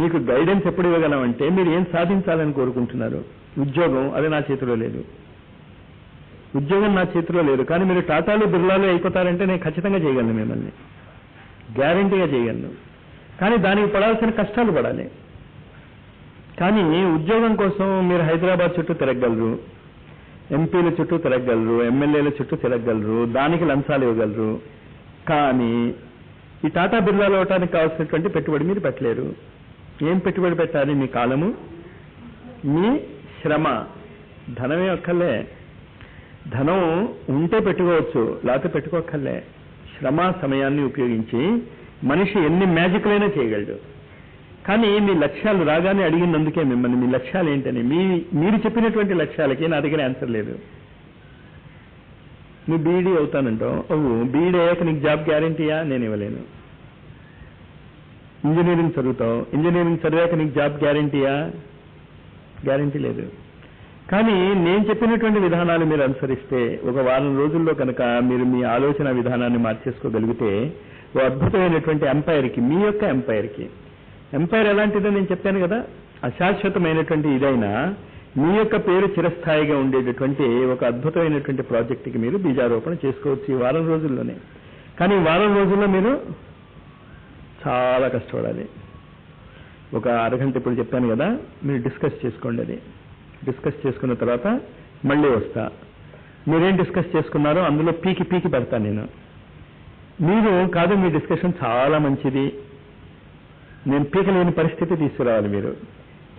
మీకు గైడెన్స్ ఎప్పుడు ఇవ్వగలమంటే మీరు ఏం సాధించాలని కోరుకుంటున్నారు. ఉద్యోగం అది నా చేతిలో లేదు, ఉద్యోగం నా చేతిలో లేదు. కానీ మీరు టాటాలు బిర్లాలు అయిపోతారంటే నేను ఖచ్చితంగా చేయగలను, మిమ్మల్ని గ్యారంటీగా చేయగలను. కానీ దానికి పడాల్సిన కష్టాలు పడాలి. కానీ ఉద్యోగం కోసం మీరు హైదరాబాద్ చుట్టూ తిరగగలరు, ఎంపీల చుట్టూ తిరగగలరు, ఎమ్మెల్యేల చుట్టూ తిరగగలరు, దానికి లంచాలు ఇవ్వగలరు. కానీ ఈ టాటా బిర్లాలు అవటానికి కావాల్సినటువంటి పెట్టుబడి మీరు పెట్టలేరు. ఏం పెట్టుబడి పెట్టాలి? మీ కాలము, మీ శ్రమ. ధనమే ఒక్కలే, ధనం ఉంటే పెట్టుకోవచ్చు, లేకపోతే పెట్టుకోక్కర్లే. శ్రమ సమయాన్ని ఉపయోగించి మనిషి ఎన్ని మ్యాజిక్లైనా చేయగలడు. కానీ మీ లక్ష్యాలు రాగానే అడిగినందుకే మిమ్మల్ని మీ లక్ష్యాలు ఏంటని, మీరు చెప్పినటువంటి లక్ష్యాలకి నా దగ్గర ఆన్సర్ లేదు. నువ్వు బీఈడీ అవుతానంటావు, బీఈడీ అయ్యాక నీకు జాబ్ గ్యారంటీయా? నేను ఇవ్వలేను. ఇంజనీరింగ్ చదువుతావు, ఇంజనీరింగ్ చదివాక నీకు జాబ్ గ్యారంటీయా? గ్యారంటీ లేదు. కానీ నేను చెప్పినటువంటి విధానాలు మీరు అనుసరిస్తే ఒక వారం రోజుల్లో కనుక మీరు మీ ఆలోచన విధానాన్ని మార్చేసుకోగలిగితే ఓ అద్భుతమైనటువంటి ఎంపైర్కి, మీ యొక్క ఎంపైర్కి, ఎంపైర్ ఎలాంటిదో నేను చెప్పాను కదా, అశాశ్వతమైనటువంటి ఇదైనా మీ యొక్క పేరు చిరస్థాయిగా ఉండేటటువంటి ఒక అద్భుతమైనటువంటి ప్రాజెక్టుకి మీరు బీజారోపణ చేసుకోవచ్చు ఈ వారం రోజుల్లోనే. కానీ ఈ వారం రోజుల్లో మీరు చాలా కష్టపడాలి. ఒక అరగంట ఇప్పుడు చెప్పాను కదా, మీరు డిస్కస్ చేసుకోండి. అది డిస్కస్ చేసుకున్న తర్వాత మళ్ళీ వస్తా. మీరేం డిస్కస్ చేసుకున్నారో అందులో పీకి పెడతాను నేను. మీరు కాదు, మీ డిస్కషన్ చాలా మంచిది, నేను పీకలేని పరిస్థితి తీసుకురావాలి. మీరు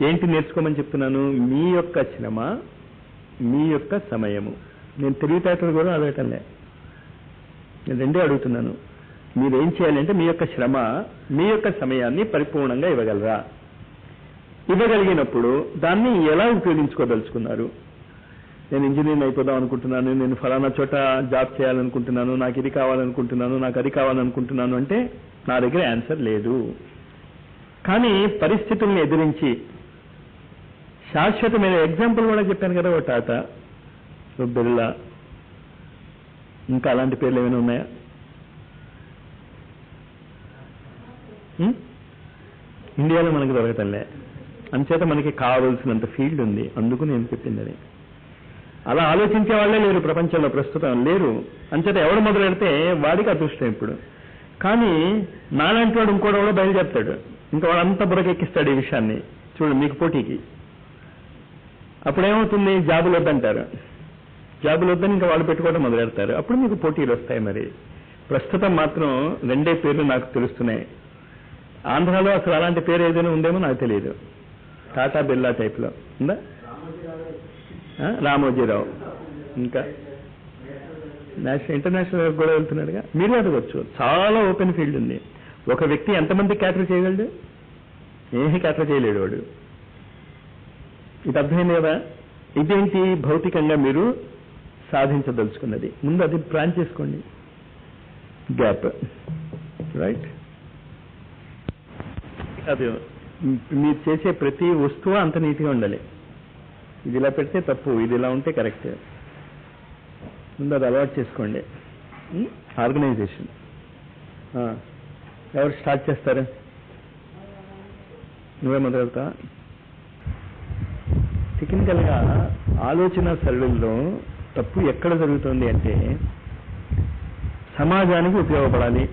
ఏంటి నేర్చుకోమని చెప్తున్నాను? మీ యొక్క శ్రమ, మీ యొక్క సమయము. నేను తెలివితేటలు కూడా అడగటంలే, నేను రెండే అడుగుతున్నాను. మీరేం చేయాలంటే మీ యొక్క శ్రమ, మీ యొక్క సమయాన్ని పరిపూర్ణంగా ఇవ్వగలరా? ఇవ్వగలిగినప్పుడు దాన్ని ఎలా ఉపయోగించుకోదలుచుకున్నారు? నేను ఇంజనీర్ అయిపోదాం అనుకుంటున్నాను, నేను ఫలానా చోట జాబ్ చేయాలనుకుంటున్నాను, నాకు ఇది కావాలనుకుంటున్నాను, నాకు అది కావాలనుకుంటున్నాను అంటే నా దగ్గర ఆన్సర్ లేదు. కానీ పరిస్థితుల్ని ఎదిరించి శాశ్వతమైన ఎగ్జాంపుల్ కూడా చెప్పాను కదా, ఓ టాటా, ఓ బిర్లా, ఇంకా అలాంటి పేర్లు ఏమైనా ఉన్నాయా? ఇండియాలో మనకు దొరకటంలే. అంచేత మనకి కావలసినంత ఫీల్డ్ ఉంది, అందుకు నేను చెప్పింది అది. అలా ఆలోచించే వాళ్ళే లేరు ప్రపంచంలో, ప్రస్తుతం లేరు. అంచేత ఎవడు మొదలెడితే వాడికి అదృష్టం ఇప్పుడు. కానీ నాలాంటి వాడు ఇంకోటి కూడా బయలుదేరుతాడు, ఇంకా వాడంతా బురకెక్కిస్తాడు ఈ విషయాన్ని. చూడు మీకు పోటీకి అప్పుడేమవుతుంది, జాబులు వద్దంటారు, జాబులు వద్దని ఇంకా వాళ్ళు పెట్టుకోవడం మొదలెడతారు, అప్పుడు మీకు పోటీలు వస్తాయి. మరి ప్రస్తుతం మాత్రం రెండే పేర్లు నాకు తెలుస్తున్నాయి. ఆంధ్రాలో అసలు అలాంటి పేరు ఏదైనా ఉందేమో నాకు తెలియదు. టాటా బిర్లా టైప్లో ఉందా? రామోజీరావు, ఇంకా ఇంటర్నేషనల్ కూడా వెళ్తున్నాడుగా. మీరు అడగచ్చు, చాలా ఓపెన్ ఫీల్డ్ ఉంది. ఒక వ్యక్తి ఎంతమంది క్యాటర్ చేయగలడు? ఏమీ క్యాటర్ చేయలేడు వాడు. ఇది అర్థమైంది కదా. ఇదేంటి భౌతికంగా మీరు సాధించదలుచుకున్నది, ముందు అది ప్లాన్ చేసుకోండి. Gap, right? అది మీరు చేసే ప్రతి వస్తువు అంత నీట్గా ఉండాలి. ఇది ఇలా పెడితే తప్పు, ఇది ఇలా ఉంటే కరెక్ట్. ముందు అది అలవాటు చేసుకోండి. ఆర్గనైజేషన్ ఎవరు స్టార్ట్ చేస్తారు? నువ్వే మొదలెడతా. టెక్నికల్గా ఆలోచన సరళిలో తప్పు ఎక్కడ జరుగుతుంది అంటే సమాజానికి ఉపయోగపడాలి.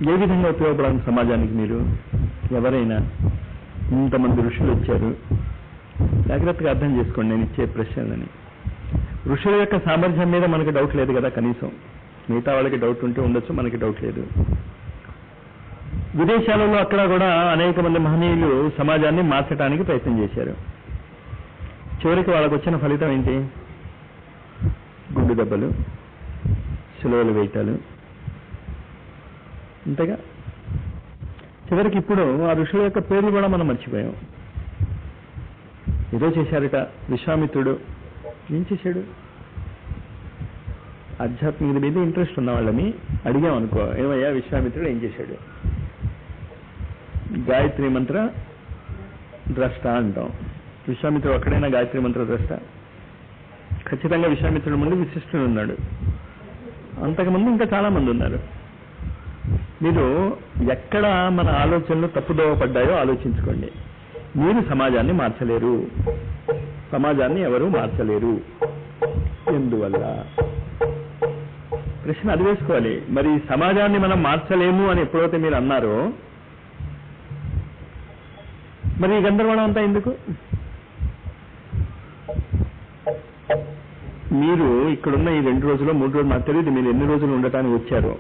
ఏ విధంగా ఉపయోగపడాలి సమాజానికి? మీరు ఎవరైనా ఇంతమంది ఋషులు వచ్చారు. జాగ్రత్తగా అర్థం చేసుకోండి నేను ఇచ్చే ప్రశ్నలని. ఋషుల యొక్క సామర్థ్యం మీద మనకి డౌట్ లేదు కదా, కనీసం మిగతా వాళ్ళకి డౌట్ ఉంటే ఉండొచ్చు, మనకి డౌట్ లేదు. విదేశాలలో అక్కడ కూడా అనేక మంది మహనీయులు సమాజాన్ని మార్చడానికి ప్రయత్నం చేశారు. చివరికి వాళ్ళకు వచ్చిన ఫలితం ఏంటి? గుండు దెబ్బలు, శిలువలు వేయటాలు, అంతేగా. చివరికి ఇప్పుడు ఆ ఋషుల యొక్క పేర్లు కూడా మనం మర్చిపోయాం. ఏదో చేశారట. విశ్వామిత్రుడు ఏం చేశాడు? ఆధ్యాత్మికత మీద ఇంట్రెస్ట్ ఉన్న వాళ్ళని అడిగామనుకో, ఏమయ్యా విశ్వామిత్రుడు ఏం చేశాడు? గాయత్రి మంత్ర ద్రష్ట అంటాం. విశ్వామిత్రుడు ఒక్కడైనా గాయత్రి మంత్ర ద్రష్ట? ఖచ్చితంగా విశ్వామిత్రుడు ముందు విశిష్టుడు ఉన్నాడు, అంతకుముందు ఇంకా చాలా మంది ఉన్నారు. మీరు ఎక్కడ మన ఆలోచనలు తప్పుదోవ పడ్డాయో ఆలోచించుకోండి. మీరు సమాజాన్ని మార్చలేరు, సమాజాన్ని ఎవరు మార్చలేరు. ఎందువల్ల? ప్రశ్న అది వేసుకోవాలి. మరి సమాజాన్ని మనం మార్చలేము అని ఎప్పుడైతే మీరు అన్నారో, మరి ఈ గందరగోళం అంతా ఎందుకు? మీరు ఇక్కడున్న ఈ 2 రోజులు 3 రోజులు నాకు తెలియదు మీరు ఎన్ని రోజులు ఉండటానికి వచ్చారో,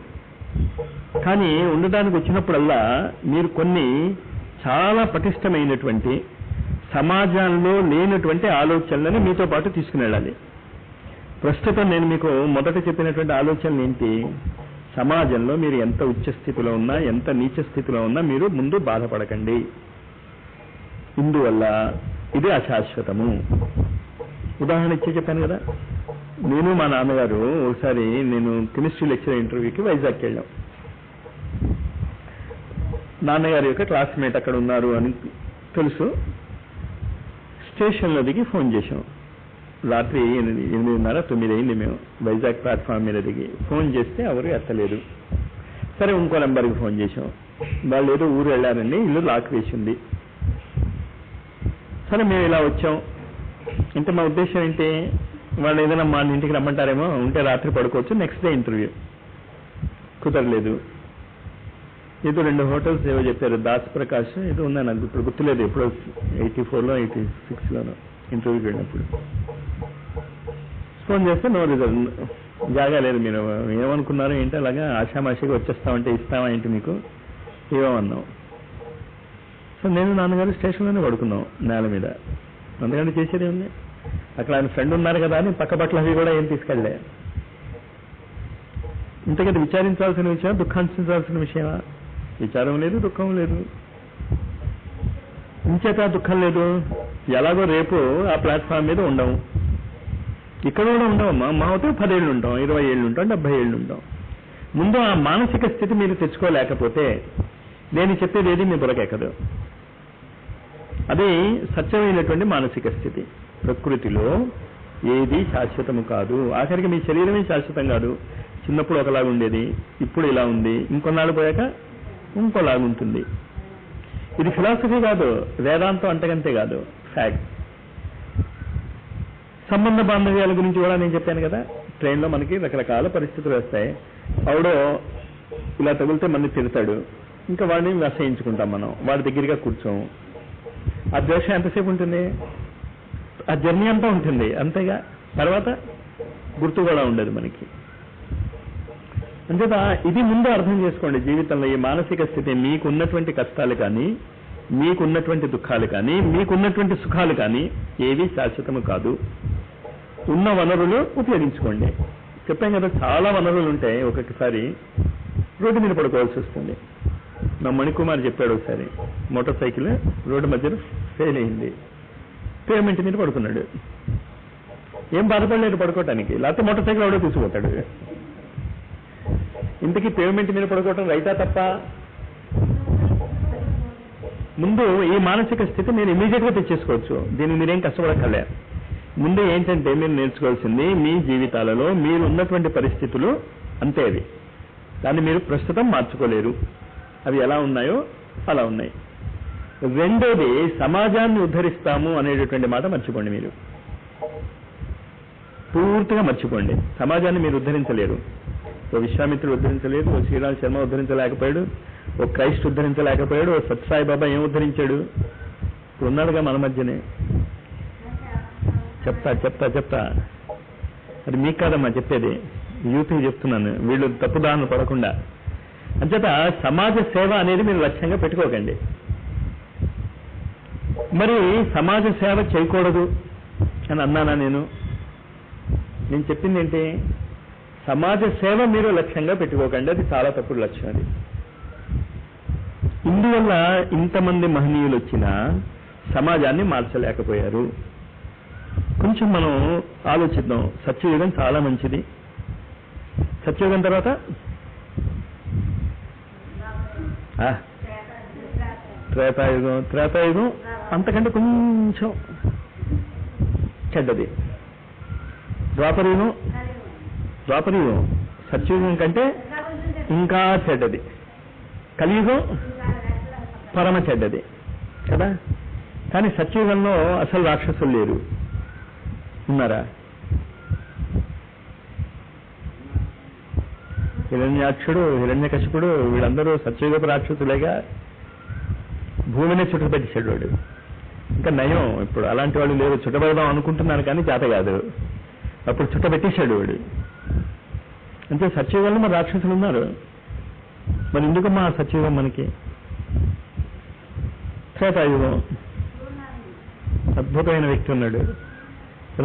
కానీ ఉండటానికి వచ్చినప్పుడల్లా మీరు కొన్ని చాలా పటిష్టమైనటువంటి సమాజంలో లేనటువంటి ఆలోచనలని మీతో పాటు తీసుకుని వెళ్ళాలి. ప్రస్తుతం నేను మీకు మొదట చెప్పినటువంటి ఆలోచనలు ఏంటి? సమాజంలో మీరు ఎంత ఉచ్చ స్థితిలో ఉన్నా, ఎంత నీచ స్థితిలో ఉన్నా మీరు ముందు బాధపడకండి. ఇందువల్ల ఇది అశాశ్వతము. ఉదాహరణ ఇచ్చి చెప్పాను కదా. నేను మా నాన్నగారు ఒకసారి నేను కెమిస్ట్రీ లెక్చరర్ ఇంటర్వ్యూకి వైజాగ్కి వెళ్ళాం. నాన్నగారి యొక్క క్లాస్మేట్ అక్కడ ఉన్నారు అని తెలుసు. స్టేషన్లో దిగి ఫోన్ చేశాం. రాత్రి 8:30, 9 అయింది. మేము వైజాగ్ ప్లాట్ఫామ్ మీద దిగి ఫోన్ చేస్తే ఎవరు ఎత్తలేదు. సరే ఇంకో నెంబర్కి ఫోన్ చేశాం. వాళ్ళు ఏదో ఊరు వెళ్ళారండి, ఇల్లు లాక్ వేసింది. సరే మేము ఇలా వచ్చాం అంటే మా ఉద్దేశం ఏంటి? వాళ్ళు ఏదైనా మా ఇంటికి రమ్మంటారేమో, ఉంటే రాత్రి పడుకోవచ్చు, నెక్స్ట్ డే ఇంటర్వ్యూ. కుదరలేదు. ఏదో 2 హోటల్స్ ఏవో చెప్పారు. దాస్ ప్రకాష్ ఏదో ఉందా, నాకు ఇప్పుడు గుర్తులేదు. ఎప్పుడో 84లో 86లోనో ఇంటర్వ్యూకి వెళ్ళినప్పుడు ఫోన్ చేస్తే నో రిజల్ట్. జాగాలేదు. మీరు ఏమనుకున్నారు ఏంటి? అలాగా ఆషామాషిగా వచ్చేస్తామంటే ఇస్తామా ఏంటి మీకు? ఏమన్నాం. సో నేను నాన్నగారు స్టేషన్లోనే పడుకున్నాం నేల మీద. అందుకని చేసేది ఉంది. అక్కడ ఆయన ఫ్రెండ్ ఉన్నారు కదా అని పక్క బట్టలు అవి కూడా ఏం తీసుకెళ్ళలే. ఇంతకంటే విచారించాల్సిన విషయం, దుఃఖాన్సించాల్సిన విషయమా? విచారం లేదు, దుఃఖం లేదు. ఇంచేత దుఃఖం లేదు. ఎలాగో రేపు ఆ ప్లాట్ఫామ్ మీద ఉండము, ఇక్కడ కూడా ఉండవమ్మా. మా అయితే 10 ఏళ్ళు ఉంటాం, 20 ఏళ్ళు ఉంటాం, 70 ఏళ్ళు ఉంటాం. ముందు ఆ మానసిక స్థితి మీరు తెచ్చుకోలేకపోతే నేను చెప్పేది ఏది మీ బుర్రకెక్కదు. అది సత్యమైనటువంటి మానసిక స్థితి. ప్రకృతిలో ఏది శాశ్వతము కాదు. ఆఖరికి మీ శరీరమే శాశ్వతం కాదు. చిన్నప్పుడు ఒకలాగా ఉండేది, ఇప్పుడు ఇలా ఉంది, ఇంకొన్నాళ్ళు పోయాక ఇంకోలాగుంటుంది. ఇది ఫిలాసఫీ కాదు, వేదాంతం అంతకంతే కాదు, ఫ్యాక్ట్. సంబంధ బాంధవ్యాల గురించి కూడా నేను చెప్పాను కదా. ట్రైన్లో మనకి రకరకాల పరిస్థితులు వస్తాయి. ఆవిడో ఇలా తగిలితే మనని తిడతాడు, ఇంకా వాడిని వ్యసయించుకుంటాం మనం, వాడి దగ్గరగా కూర్చోము. ఆ ద్వేషం ఎంతసేపు ఉంటుంది? ఆ జర్నీ అంతా ఉంటుంది, అంతేగా. తర్వాత గుర్తు కూడా ఉండదు మనకి. అంతేత ఇది ముందు అర్థం చేసుకోండి. జీవితంలో ఈ మానసిక స్థితి, మీకున్నటువంటి కష్టాలు కానీ, మీకున్నటువంటి దుఃఖాలు కానీ, మీకున్నటువంటి సుఖాలు కానీ ఏవి శాశ్వతము కాదు. ఉన్న వనరులు ఉపయోగించుకోండి. చెప్పాం కదా, చాలా వనరులు ఉంటాయి. ఒక్కొక్కసారి రోడ్డు మీద పడుకోవాల్సి వస్తుంది. నా మణికుమార్ చెప్పాడు, ఒకసారి మోటార్ సైకిల్ రోడ్డు మధ్యలో ఫెయిల్ అయింది, పేమెంట్ మీద పడుకున్నాడు. ఏం బాధపడలేదు పడుకోవటానికి, లేకపోతే మోటార్ సైకిల్ ఎవడో తీసుకుపోతాడు. ఇంతకీ పేమెంట్ మీద పడుకోవటం రైటా తప్ప? ముందు ఈ మానసిక స్థితి మీరు ఇమీడియట్ గా తెచ్చేసుకోవచ్చు. దీనికి మీరేం కష్టపడక్కర్లే. ముందు ఏంటంటే మీరు నేర్చుకోవాల్సింది, మీ జీవితాలలో మీరు ఉన్నటువంటి పరిస్థితులు అంతే, అవి దాన్ని మీరు ప్రస్తుతం మార్చుకోలేరు. అవి ఎలా ఉన్నాయో అలా ఉన్నాయి. రెండోది, సమాజాన్ని ఉద్ధరిస్తాము అనేటటువంటి మాట మర్చిపోండి. మీరు పూర్తిగా మర్చిపోండి. సమాజాన్ని మీరు ఉద్ధరించలేరు. ఓ విశ్వామిత్రుడు ఉద్ధరించలేదు, ఓ శ్రీరామ్ శర్మ ఉద్ధరించలేకపోయాడు, ఓ క్రైస్ట్ ఉద్ధరించలేకపోయాడు, ఓ సత్సాయిబాబా ఏం ఉద్ధరించాడు? ఇప్పుడు ఉన్నాడుగా మన మధ్యనే. చెప్తా అది మీకు కాదమ్మా చెప్పేది, యూత్కి చెప్తున్నాను, వీళ్ళు తప్పుదారులు పడకుండా. అంచేత సమాజ సేవ అనేది మీరు లక్ష్యంగా పెట్టుకోకండి. మరి సమాజ సేవ చేయకూడదు అని అన్నానా నేను చెప్పింది ఏంటి? సమాజ సేవ మీరు లక్ష్యంగా పెట్టుకోకండి, అది చాలా తప్పుడు లక్ష్యం. అది ఇందువల్ల ఇంతమంది మహనీయులు వచ్చినా సమాజాన్ని మార్చలేకపోయారు. కొంచెం మనం ఆలోచిద్దాం. సత్యయుగం చాలా మంచిది. సత్యయుగం తర్వాత త్రేతాయుగం అంతకంటే కొంచెం చెడ్డది. ద్వాపరయుగం సత్యయుగం కంటే ఇంకా చెడ్డది. కలియుగం పరమ చెడ్డది కదా. కానీ సత్యయుగంలో అసలు రాక్షసులు లేరు. ఉన్నారా? హిరణ్యాక్షుడు, హిరణ్యకశిపుడు వీళ్ళందరూ సత్యయుగపు రాక్షసులేగా. భూమినే చుట్టపెట్టేశాడు వాడు. ఇంకా నయం, ఇప్పుడు అలాంటి వాళ్ళు లేరు. చుట్టబెడదాం అనుకుంటున్నాను కానీ చేత కాదు. అప్పుడు చుట్టబెట్టేశాడు వాడు. అంటే సత్యయుగంలో మరి రాక్షసులు ఉన్నారు. మరి ఎందుకమ్మా సత్యయుగం మనకి? త్రేతాయుగం అద్భుతమైన వ్యక్తి ఉన్నాడు,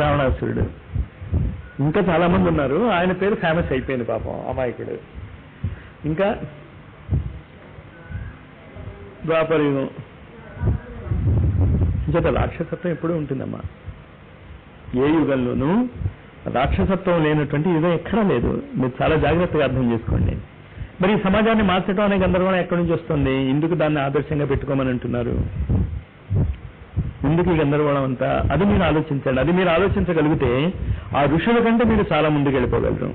రావణాసురుడు. ఇంకా చాలా మంది ఉన్నారు. ఆయన పేరు ఫేమస్ అయిపోయింది పాపం, అమాయకుడు. ఇంకా ద్వాపరయుగం. ఇంకొక రాక్షసత్వం ఎప్పుడూ ఉంటుందమ్మా. ఏ యుగంలోనూ రాక్షసత్వం లేనటువంటి యుగం ఎక్కడా లేదు. మీరు చాలా జాగ్రత్తగా అర్థం చేసుకోండి. మరి ఈ సమాజాన్ని మార్చడం అనే గందరగోళం ఎక్కడి నుంచి వస్తుంది? ఎందుకు దాన్ని ఆదర్శంగా పెట్టుకోమని అంటున్నారు? ఎందుకు ఈ గందరగోళం అంతా? అది మీరు ఆలోచించండి. అది మీరు ఆలోచించగలిగితే ఆ ఋషుల కంటే మీరు చాలా ముందుకు వెళ్ళిపోగలరు.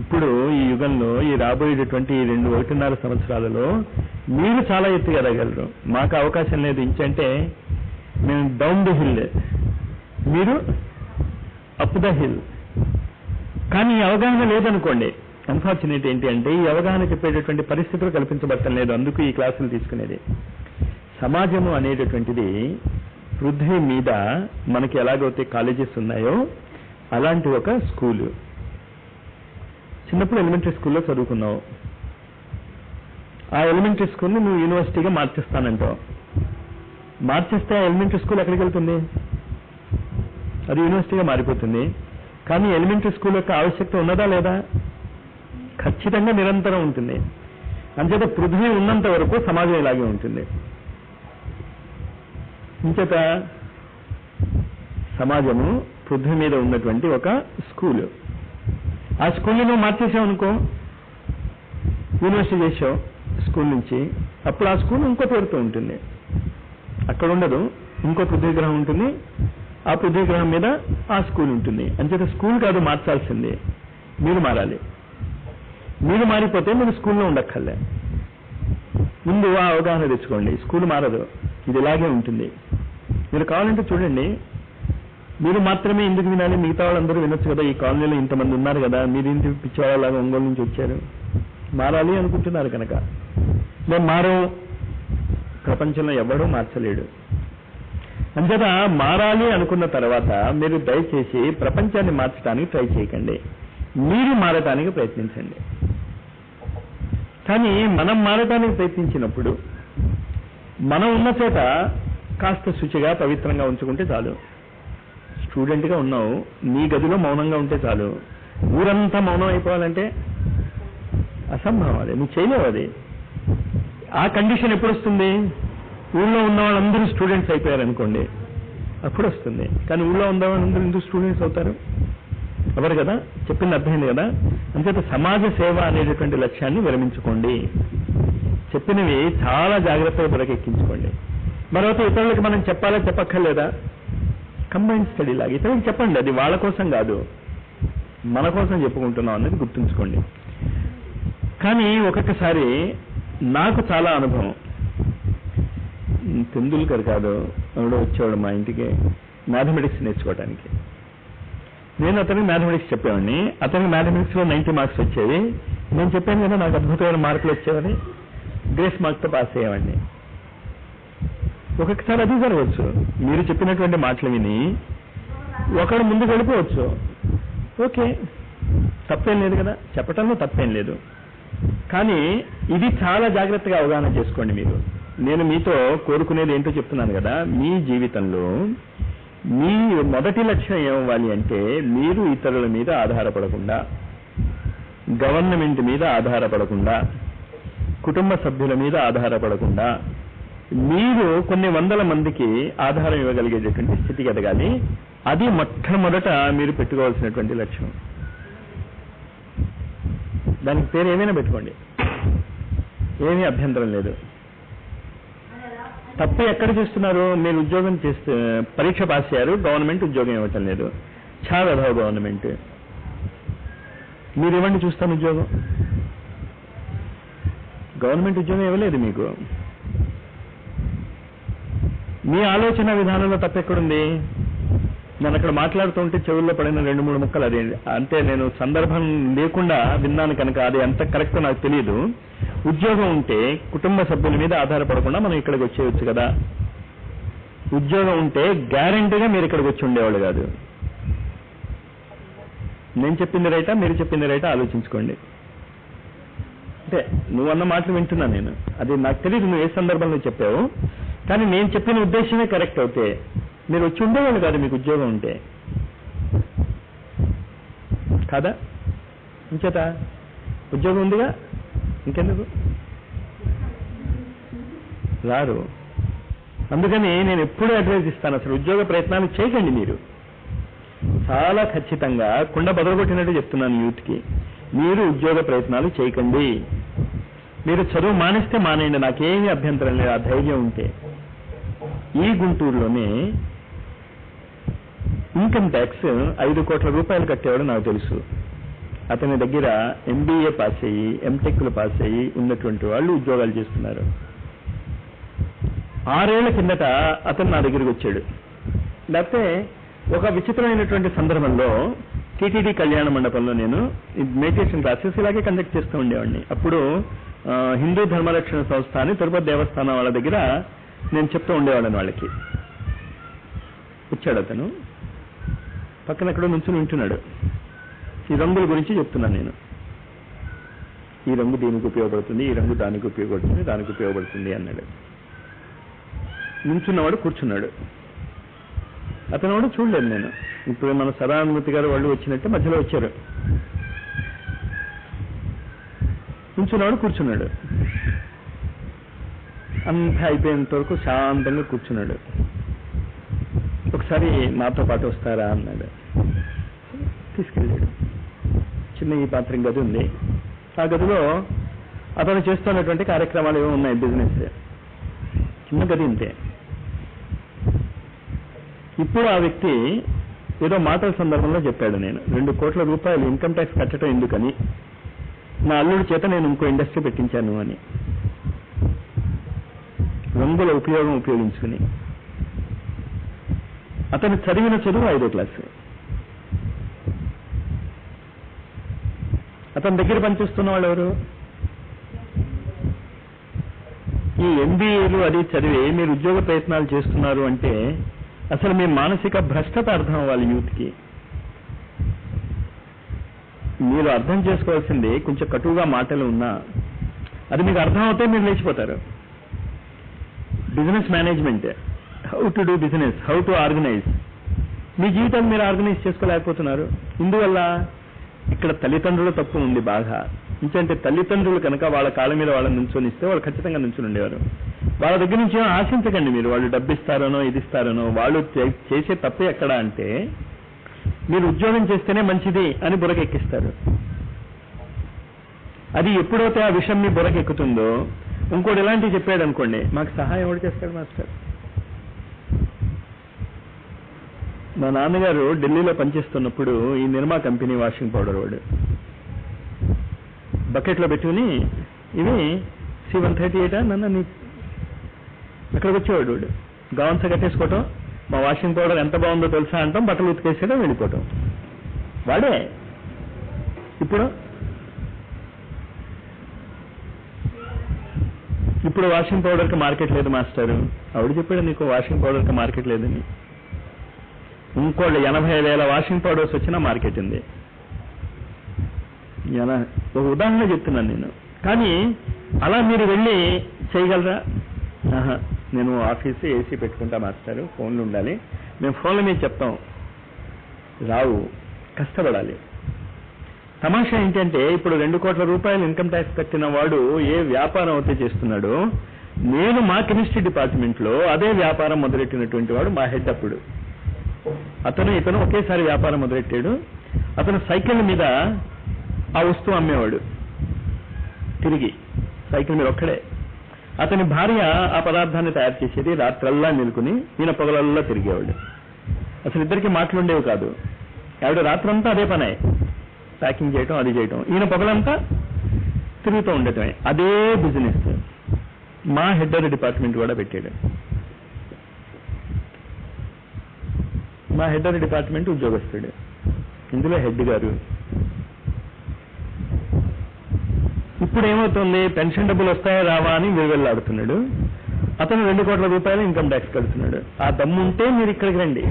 ఇప్పుడు ఈ యుగంలో ఈ రాబోయేటటువంటి 2-1.5 సంవత్సరాలలో మీరు చాలా ఎత్తుగా ఎదగలరు. మాకు అవకాశం లేదు. ఇంకంటే మేము డౌన్ ది హిల్, మీరు అప్ ద హిల్. కానీ ఈ అవగాహన లేదనుకోండి. అన్ఫార్చునేట్ ఏంటి అంటే ఈ అవగాహన చెప్పేటటువంటి పరిస్థితులు కల్పించబడటం లేదు. అందుకు ఈ క్లాసులు తీసుకునేది. సమాజము అనేటటువంటిది పృథ్వీ మీద మనకి ఎలాగైతే కాలేజెస్ ఉన్నాయో అలాంటి ఒక స్కూలు. చిన్నప్పుడు ఎలిమెంటరీ స్కూల్లో చదువుకున్నావు. ఆ ఎలిమెంటరీ స్కూల్ని నువ్వు యూనివర్సిటీగా మార్చేస్తానంటావు. మార్చేస్తే ఆ ఎలిమెంటరీ స్కూల్ ఎక్కడికి వెళ్తుంది? అది యూనివర్సిటీగా మారిపోతుంది. కానీ ఎలిమెంటరీ స్కూల్ యొక్క ఆవశ్యకత ఉన్నదా లేదా? ఖచ్చితంగా నిరంతరం ఉంటుంది. అంచేత పృథ్వీ ఉన్నంత వరకు సమాజం ఇలాగే ఉంటుంది. ఇంచేత సమాజము పృథ్వీ మీద ఉన్నటువంటి ఒక స్కూలు. ఆ స్కూల్ని నువ్వు మార్చేసావు అనుకో, యూనివర్సిటీ చేసావు స్కూల్ నుంచి, అప్పుడు ఆ స్కూల్ ఇంకో పేరుతో ఉంటుంది. అక్కడ ఉండదు, ఇంకో పృథ్వీ గ్రహం ఉంటుంది. ఆ పృథ్వీ గ్రహం మీద ఆ స్కూల్ ఉంటుంది. అంచేత స్కూల్ కాదు మార్చాల్సింది, మీరు మారాలి. మీరు మారిపోతే మీరు స్కూల్లో ఉండక్కర్లే. ముందు ఆ అవగాహన తెచ్చుకోండి. స్కూల్ మారదు, ఇది ఇలాగే ఉంటుంది. మీరు కావాలంటే చూడండి, మీరు మాత్రమే ఎందుకు వినాలి? మిగతా వాళ్ళందరూ వినొచ్చు కదా. ఈ కాలనీలో ఇంతమంది ఉన్నారు కదా, మీరేంటి పిచ్చివాళ్ళలాగా ఒంగోలు నుంచి వచ్చారు? మారాలి అనుకుంటున్నారు కనుక. మేము మారం. ప్రపంచంలో ఎవడూ మార్చలేడు. అంచేత మారాలి అనుకున్న తర్వాత మీరు దయచేసి ప్రపంచాన్ని మార్చడానికి ట్రై చేయకండి, మీరు మారటానికి ప్రయత్నించండి. కానీ మనం మారటానికి ప్రయత్నించినప్పుడు మనం ఉన్న చోట కాస్త శుచిగా పవిత్రంగా ఉంచుకుంటే చాలు. స్టూడెంట్గా ఉన్నావు, నీ గదిలో మౌనంగా ఉంటే చాలు. ఊరంతా మౌనం అయిపోవాలంటే అసంభవం. అది నువ్వు చేయలేవు. అది ఆ కండిషన్ ఎప్పుడు వస్తుంది? ఊళ్ళో ఉన్న వాళ్ళందరూ స్టూడెంట్స్ అయిపోయారనుకోండి, అప్పుడు వస్తుంది. కానీ ఊళ్ళో ఉన్న వాళ్ళందరూ ఎందుకు స్టూడెంట్స్ అవుతారు? ఎవరు కదా. చెప్పింది అర్థమైంది కదా. అంచేత సమాజ సేవ అనేటటువంటి లక్ష్యాన్ని విరమించుకోండి. చెప్పినవి చాలా జాగ్రత్తగా బుర్రకెక్కించుకోండి. మరొక ఇతరులకు మనం చెప్పాలా చెప్పక్కర్లేదా? కంబైన్ స్టడీ లాగా ఇతరులకు చెప్పండి. అది వాళ్ళ కోసం కాదు, మన కోసం చెప్పుకుంటున్నాం అనేది గుర్తుంచుకోండి. కానీ ఒక్కొక్కసారి నాకు చాలా అనుభవం. తెందుల్కర్ కాదు, ఎవడో వచ్చేవాడు మా ఇంటికి మ్యాథమెటిక్స్ నేర్చుకోవడానికి. నేను అతనికి మ్యాథమెటిక్స్ చెప్పేవాడిని. అతనికి మ్యాథమెటిక్స్లో 90 మార్క్స్ వచ్చేవి. నేను చెప్పాను కదా నాకు అద్భుతమైన మార్కులు వచ్చేవని. Grace మార్క్తో pass అయ్యేవాడిని. ఒక్కొక్కసారి అది జరగవచ్చు. మీరు చెప్పినటువంటి మాటలు విని ఒకడు ముందుకు వెళ్ళిపోవచ్చు. ఓకే, తప్పేం లేదు కదా, చెప్పటంలో తప్పేం లేదు. కానీ ఇది చాలా జాగ్రత్తగా అవగాహన చేసుకోండి. మీరు, నేను మీతో కోరుకునేది ఏంటో చెప్తున్నాను కదా, మీ జీవితంలో మీ మొదటి లక్ష్యం ఏమవ్వాలి అంటే, మీరు ఇతరుల మీద ఆధారపడకుండా, గవర్నమెంట్ మీద ఆధారపడకుండా, కుటుంబ సభ్యుల మీద ఆధారపడకుండా, మీరు కొన్ని వందల మందికి ఆధారం ఇవ్వగలిగేటటువంటి స్థితికి ఎదగాలి. అది మొట్టమొదట మీరు పెట్టుకోవాల్సినటువంటి లక్ష్యం. దానికి పేరు ఏమైనా పెట్టుకోండి, ఏమీ అభ్యంతరం లేదు. తప్పు ఎక్కడ చేస్తున్నారు? మీరు ఉద్యోగం చేస్తే పరీక్ష పాస్ అయ్యారు, గవర్నమెంట్ ఉద్యోగం ఇవ్వటం లేదు. చాలా గవర్నమెంట్. మీరు ఇవ్వండి చూస్తాను ఉద్యోగం. గవర్నమెంట్ ఉద్యోగం ఇవ్వలేదు మీకు. మీ ఆలోచన విధానంలో తప్పెక్కడుంది? నేను అక్కడ మాట్లాడుతుంటే చెవుల్లో పడిన 2-3 ముక్కలు అది. అంటే నేను సందర్భం లేకుండా విన్నాను కనుక అది ఎంత కరెక్టో నాకు తెలియదు. ఉద్యోగం ఉంటే కుటుంబ సభ్యుల మీద ఆధారపడకుండా మనం ఇక్కడికి వచ్చేయచ్చు కదా. ఉద్యోగం ఉంటే గ్యారెంటీగా మీరు ఇక్కడికి వచ్చి ఉండేవాళ్ళు కాదు. నేను చెప్పింది రైటా, మీరు చెప్పింది రైటా ఆలోచించుకోండి. అంటే నువ్వన్న మాటలు వింటున్నా నేను, అది నాకు తెలియదు నువ్వు ఏ సందర్భంలో చెప్పావు. కానీ నేను చెప్పిన ఉద్దేశమే కరెక్ట్ అవుతే మీరు వచ్చి ఉండేవాళ్ళు కాదు మీకు ఉద్యోగం ఉంటే. కాదా? ఇంచేత ఉద్యోగం ఉందిగా, ఇంకెందుకు రారు? అందుకని నేను ఎప్పుడూ అడ్వైజ్ ఇస్తాను, అసలు ఉద్యోగ ప్రయత్నాలు చేయకండి. మీరు చాలా ఖచ్చితంగా కుండ బదలగొట్టినట్టు చెప్తున్నాను యూత్కి, మీరు ఉద్యోగ ప్రయత్నాలు చేయకండి. మీరు చదువు మానేస్తే మానేయండి, నాకేమీ అభ్యంతరం లేదు, ఆ ధైర్యం ఉంటే. ఈ గుంటూరులోనే ఇన్కమ్ ట్యాక్స్ 5 కోట్ల రూపాయలు కట్టేవాడు నాకు తెలుసు. అతని దగ్గర MBA పాస్ అయ్యి, MTechలు పాస్ అయ్యి ఉన్నటువంటి వాళ్ళు ఉద్యోగాలు చేస్తున్నారు. 6 ఏళ్ల కిందట అతను నా దగ్గరికి వచ్చాడు. లేకపోతే ఒక విచిత్రమైనటువంటి సందర్భంలో TTD కళ్యాణ మండపంలో నేను మెడిటేషన్ క్లాసెస్ ఇలాగే కండక్ట్ చేస్తూ ఉండేవాడిని. అప్పుడు హిందూ ధర్మరక్షణ సంస్థ అని తిరుపతి దేవస్థానం వాళ్ళ దగ్గర నేను చెప్తూ ఉండేవాళ్ళని. వాళ్ళకి వచ్చాడు అతను, పక్కన ఎక్కడో నుంచుని వింటున్నాడు. ఈ రంగుల గురించి చెప్తున్నాను నేను. ఈ రంగు దీనికి ఉపయోగపడుతుంది, ఈ రంగు దానికి ఉపయోగపడుతుంది, దానికి ఉపయోగపడుతుంది అన్నాడు. నుంచున్నవాడు కూర్చున్నాడు. అతను కూడా చూడలేదు నేను. ఇప్పుడు మన సదానుమతి గారు వాళ్ళు వచ్చినట్టే మధ్యలో వచ్చారు. నుంచున్నవాడు కూర్చున్నాడు. అంతా అయిపోయేంత వరకు శాంతంగా కూర్చున్నాడు. ఒకసారి నాతో పాటు వస్తారా అన్నాడు. తీసుకెళ్ళాడు. చిన్న ఈ పాత్ర గది ఉంది. ఆ గదిలో అతను చేస్తున్నటువంటి కార్యక్రమాలు ఏమో ఉన్నాయి, బిజినెస్. చిన్న గది అంతే. ఇప్పుడు ఆ వ్యక్తి ఏదో మాటల సందర్భంలో చెప్పాడు, నేను 2 కోట్ల రూపాయలు ఇన్కమ్ ట్యాక్స్ కట్టడం ఎందుకని, నా అల్లుడి చేత నేను ఇంకో ఇండస్ట్రీ పెట్టించాను అని. రంగుల ఉపయోగించుకుని. అతను చదివిన చదువు 5వ క్లాసు. అతని దగ్గర పనిచేస్తున్న వాళ్ళు ఎవరు? ఈ MBAలు అది చదివి మీరు ఉద్యోగ ప్రయత్నాలు చేస్తున్నారు అంటే అసలు మీ మానసిక భ్రష్టత అర్థం అవ్వాలి యూత్కి. మీరు అర్థం చేసుకోవాల్సింది, కొంచెం కటువుగా మాటలు ఉన్నా అది మీకు అర్థం అవుతే మీరు లేచిపోతారు. Business management, how to do business, how to organize. మీ జీవితాన్ని మీరు ఆర్గనైజ్ చేసుకోలేకపోతున్నారు. ఇందువల్ల ఇక్కడ తల్లిదండ్రుల తప్పు ఉంది బాగా. ఎందుకంటే తల్లిదండ్రులు కనుక వాళ్ళ కాళ్ళ మీద వాళ్ళని నుంచొని ఇస్తే వాళ్ళు ఖచ్చితంగా నుంచొని ఉండేవారు. వాళ్ళ దగ్గర నుంచి ఆశించకండి మీరు, వాళ్ళు డబ్బు ఇస్తారనో ఇది ఇస్తారనో. వాళ్ళు చేసే తప్పు ఎక్కడ అంటే, మీరు ఉద్యోగం చేస్తేనే మంచిది అని బుర్రకెక్కిస్తారు. అది ఎప్పుడైతే ఆ విషయం మీ బుర్రకెక్కుతుందో, ఇంకోటి ఇలాంటివి చెప్పాడు అనుకోండి, మాకు సహాయం ఎవరు చేస్తాడు మాస్టర్? మా నాన్నగారు ఢిల్లీలో పనిచేస్తున్నప్పుడు ఈ నిర్మా కంపెనీ వాషింగ్ పౌడర్ వాడు బకెట్లో పెట్టుకుని, ఇవి C138 నన్ను నీ అక్కడికి వచ్చేవాడు. వాడు గౌన్స్ కట్టేసుకోవటం, మా వాషింగ్ పౌడర్ ఎంత బాగుందో తెలుసా అంటాం, బట్టలు ఉతికేసేయడం, వెళ్ళిపోవటం. వాడే ఇప్పుడు వాషింగ్ పౌడర్కి మార్కెట్ లేదు మాస్టారు. ఆవిడ చెప్పాడు నీకు వాషింగ్ పౌడర్కి మార్కెట్ లేదని. ఇంకోళ్ళు 80,000 వాషింగ్ పౌడర్స్ వచ్చినా మార్కెట్ ఉంది. ఒక ఉదాహరణ చెప్తున్నాను నేను. కానీ అలా మీరు వెళ్ళి చేయగలరా? నేను ఆఫీసు ఏసీ పెట్టుకుంటా మాస్టారు, ఫోన్లు ఉండాలి, మేము ఫోన్ల మీద చెప్తాం. రావు, కష్టపడాలి. తమాషా ఏంటంటే ఇప్పుడు 2 కోట్ల రూపాయలు ఇన్కమ్ ట్యాక్స్ కట్టిన వాడు ఏ వ్యాపారం అయితే చేస్తున్నాడో, నేను మా కెమిస్ట్రీ డిపార్ట్మెంట్లో అదే వ్యాపారం మొదలెట్టినటువంటి వాడు మా హెడ్. అప్పుడు ఇతను ఒకేసారి వ్యాపారం మొదలెట్టాడు. అతను సైకిల్ మీద ఆ వస్తువు అమ్మేవాడు, తిరిగి సైకిల్ మీద ఒక్కడే. అతని భార్య ఆ పదార్థాన్ని తయారు చేసేది, రాత్రల్లా నిలుకుని ఈయన పొగలల్లా తిరిగేవాడు. అసలు ఇద్దరికి మాటలుండేవి కాదు. ఆవిడ రాత్రంతా అదే పనే, ప్యాకింగ్ చేయటం, అది చేయటం, ఈయన పొగలంతా తిరుగుతూ ఉండటమే. అదే బిజినెస్ మా హెడ్ ఆఫ్ డిపార్ట్మెంట్ కూడా పెట్టాడు. మా హెడ్ ఆఫ్ డిపార్ట్మెంట్ ఉద్యోగస్తుడు, ఇందులో హెడ్ గారు. ఇప్పుడు ఏమవుతుంది, పెన్షన్ డబ్బులు వస్తాయా రావా అని వెళ్లాడుతున్నాడు. అతను 2 కోట్ల రూపాయలు ఇన్కమ్ ట్యాక్స్ కడుతున్నాడు. ఆ దమ్ము ఉంటే మీరు ఇక్కడికి రండి.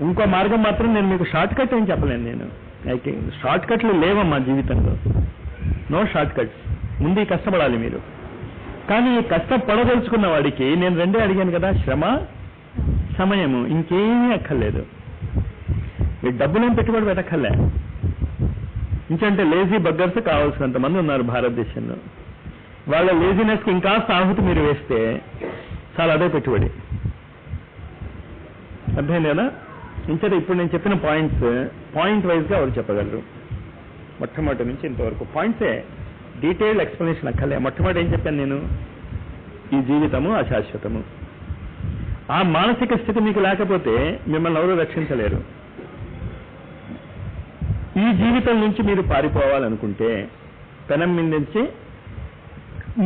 ఇంకో మార్గం మాత్రం నేను మీకు షార్ట్ కట్ ఏం చెప్పలేను. నేను షార్ట్ కట్లు లేవమ్మా జీవితంలో, నో షార్ట్ కట్స్. ముందు కష్టపడాలి మీరు. కానీ కష్టపడదలుచుకున్న వాడికి నేను 2 అడిగాను కదా, శ్రమ, సమయము, ఇంకేమీ అక్కర్లేదు. మీరు డబ్బులేం పెట్టుబడి పెట్టక్కర్లే. ఇంకంటే లేజీ బగ్గర్స్ కావాల్సినంత మంది ఉన్నారు భారతదేశంలో. వాళ్ళ లేజినెస్కి ఇంకాస్త ఆహుతి మీరు వేస్తే చాలా అదే పెట్టుబడి. అర్థమైంది కదా? ఇంకట ఇప్పుడు నేను చెప్పిన పాయింట్స్ పాయింట్ వైజ్గా ఎవరు చెప్పగలరు? మొట్టమొదటి నుంచి ఇంతవరకు పాయింట్సే, డీటెయిల్డ్ ఎక్స్ప్లెనేషన్ అక్కర్లే. మొట్టమొదటి ఏం చెప్పాను నేను? ఈ జీవితము అశాశ్వతము. ఆ మానసిక స్థితి మీకు లేకపోతే మిమ్మల్ని ఎవరు రక్షించలేరు. ఈ జీవితం నుంచి మీరు పారిపోవాలనుకుంటే పెనం మీద నుంచి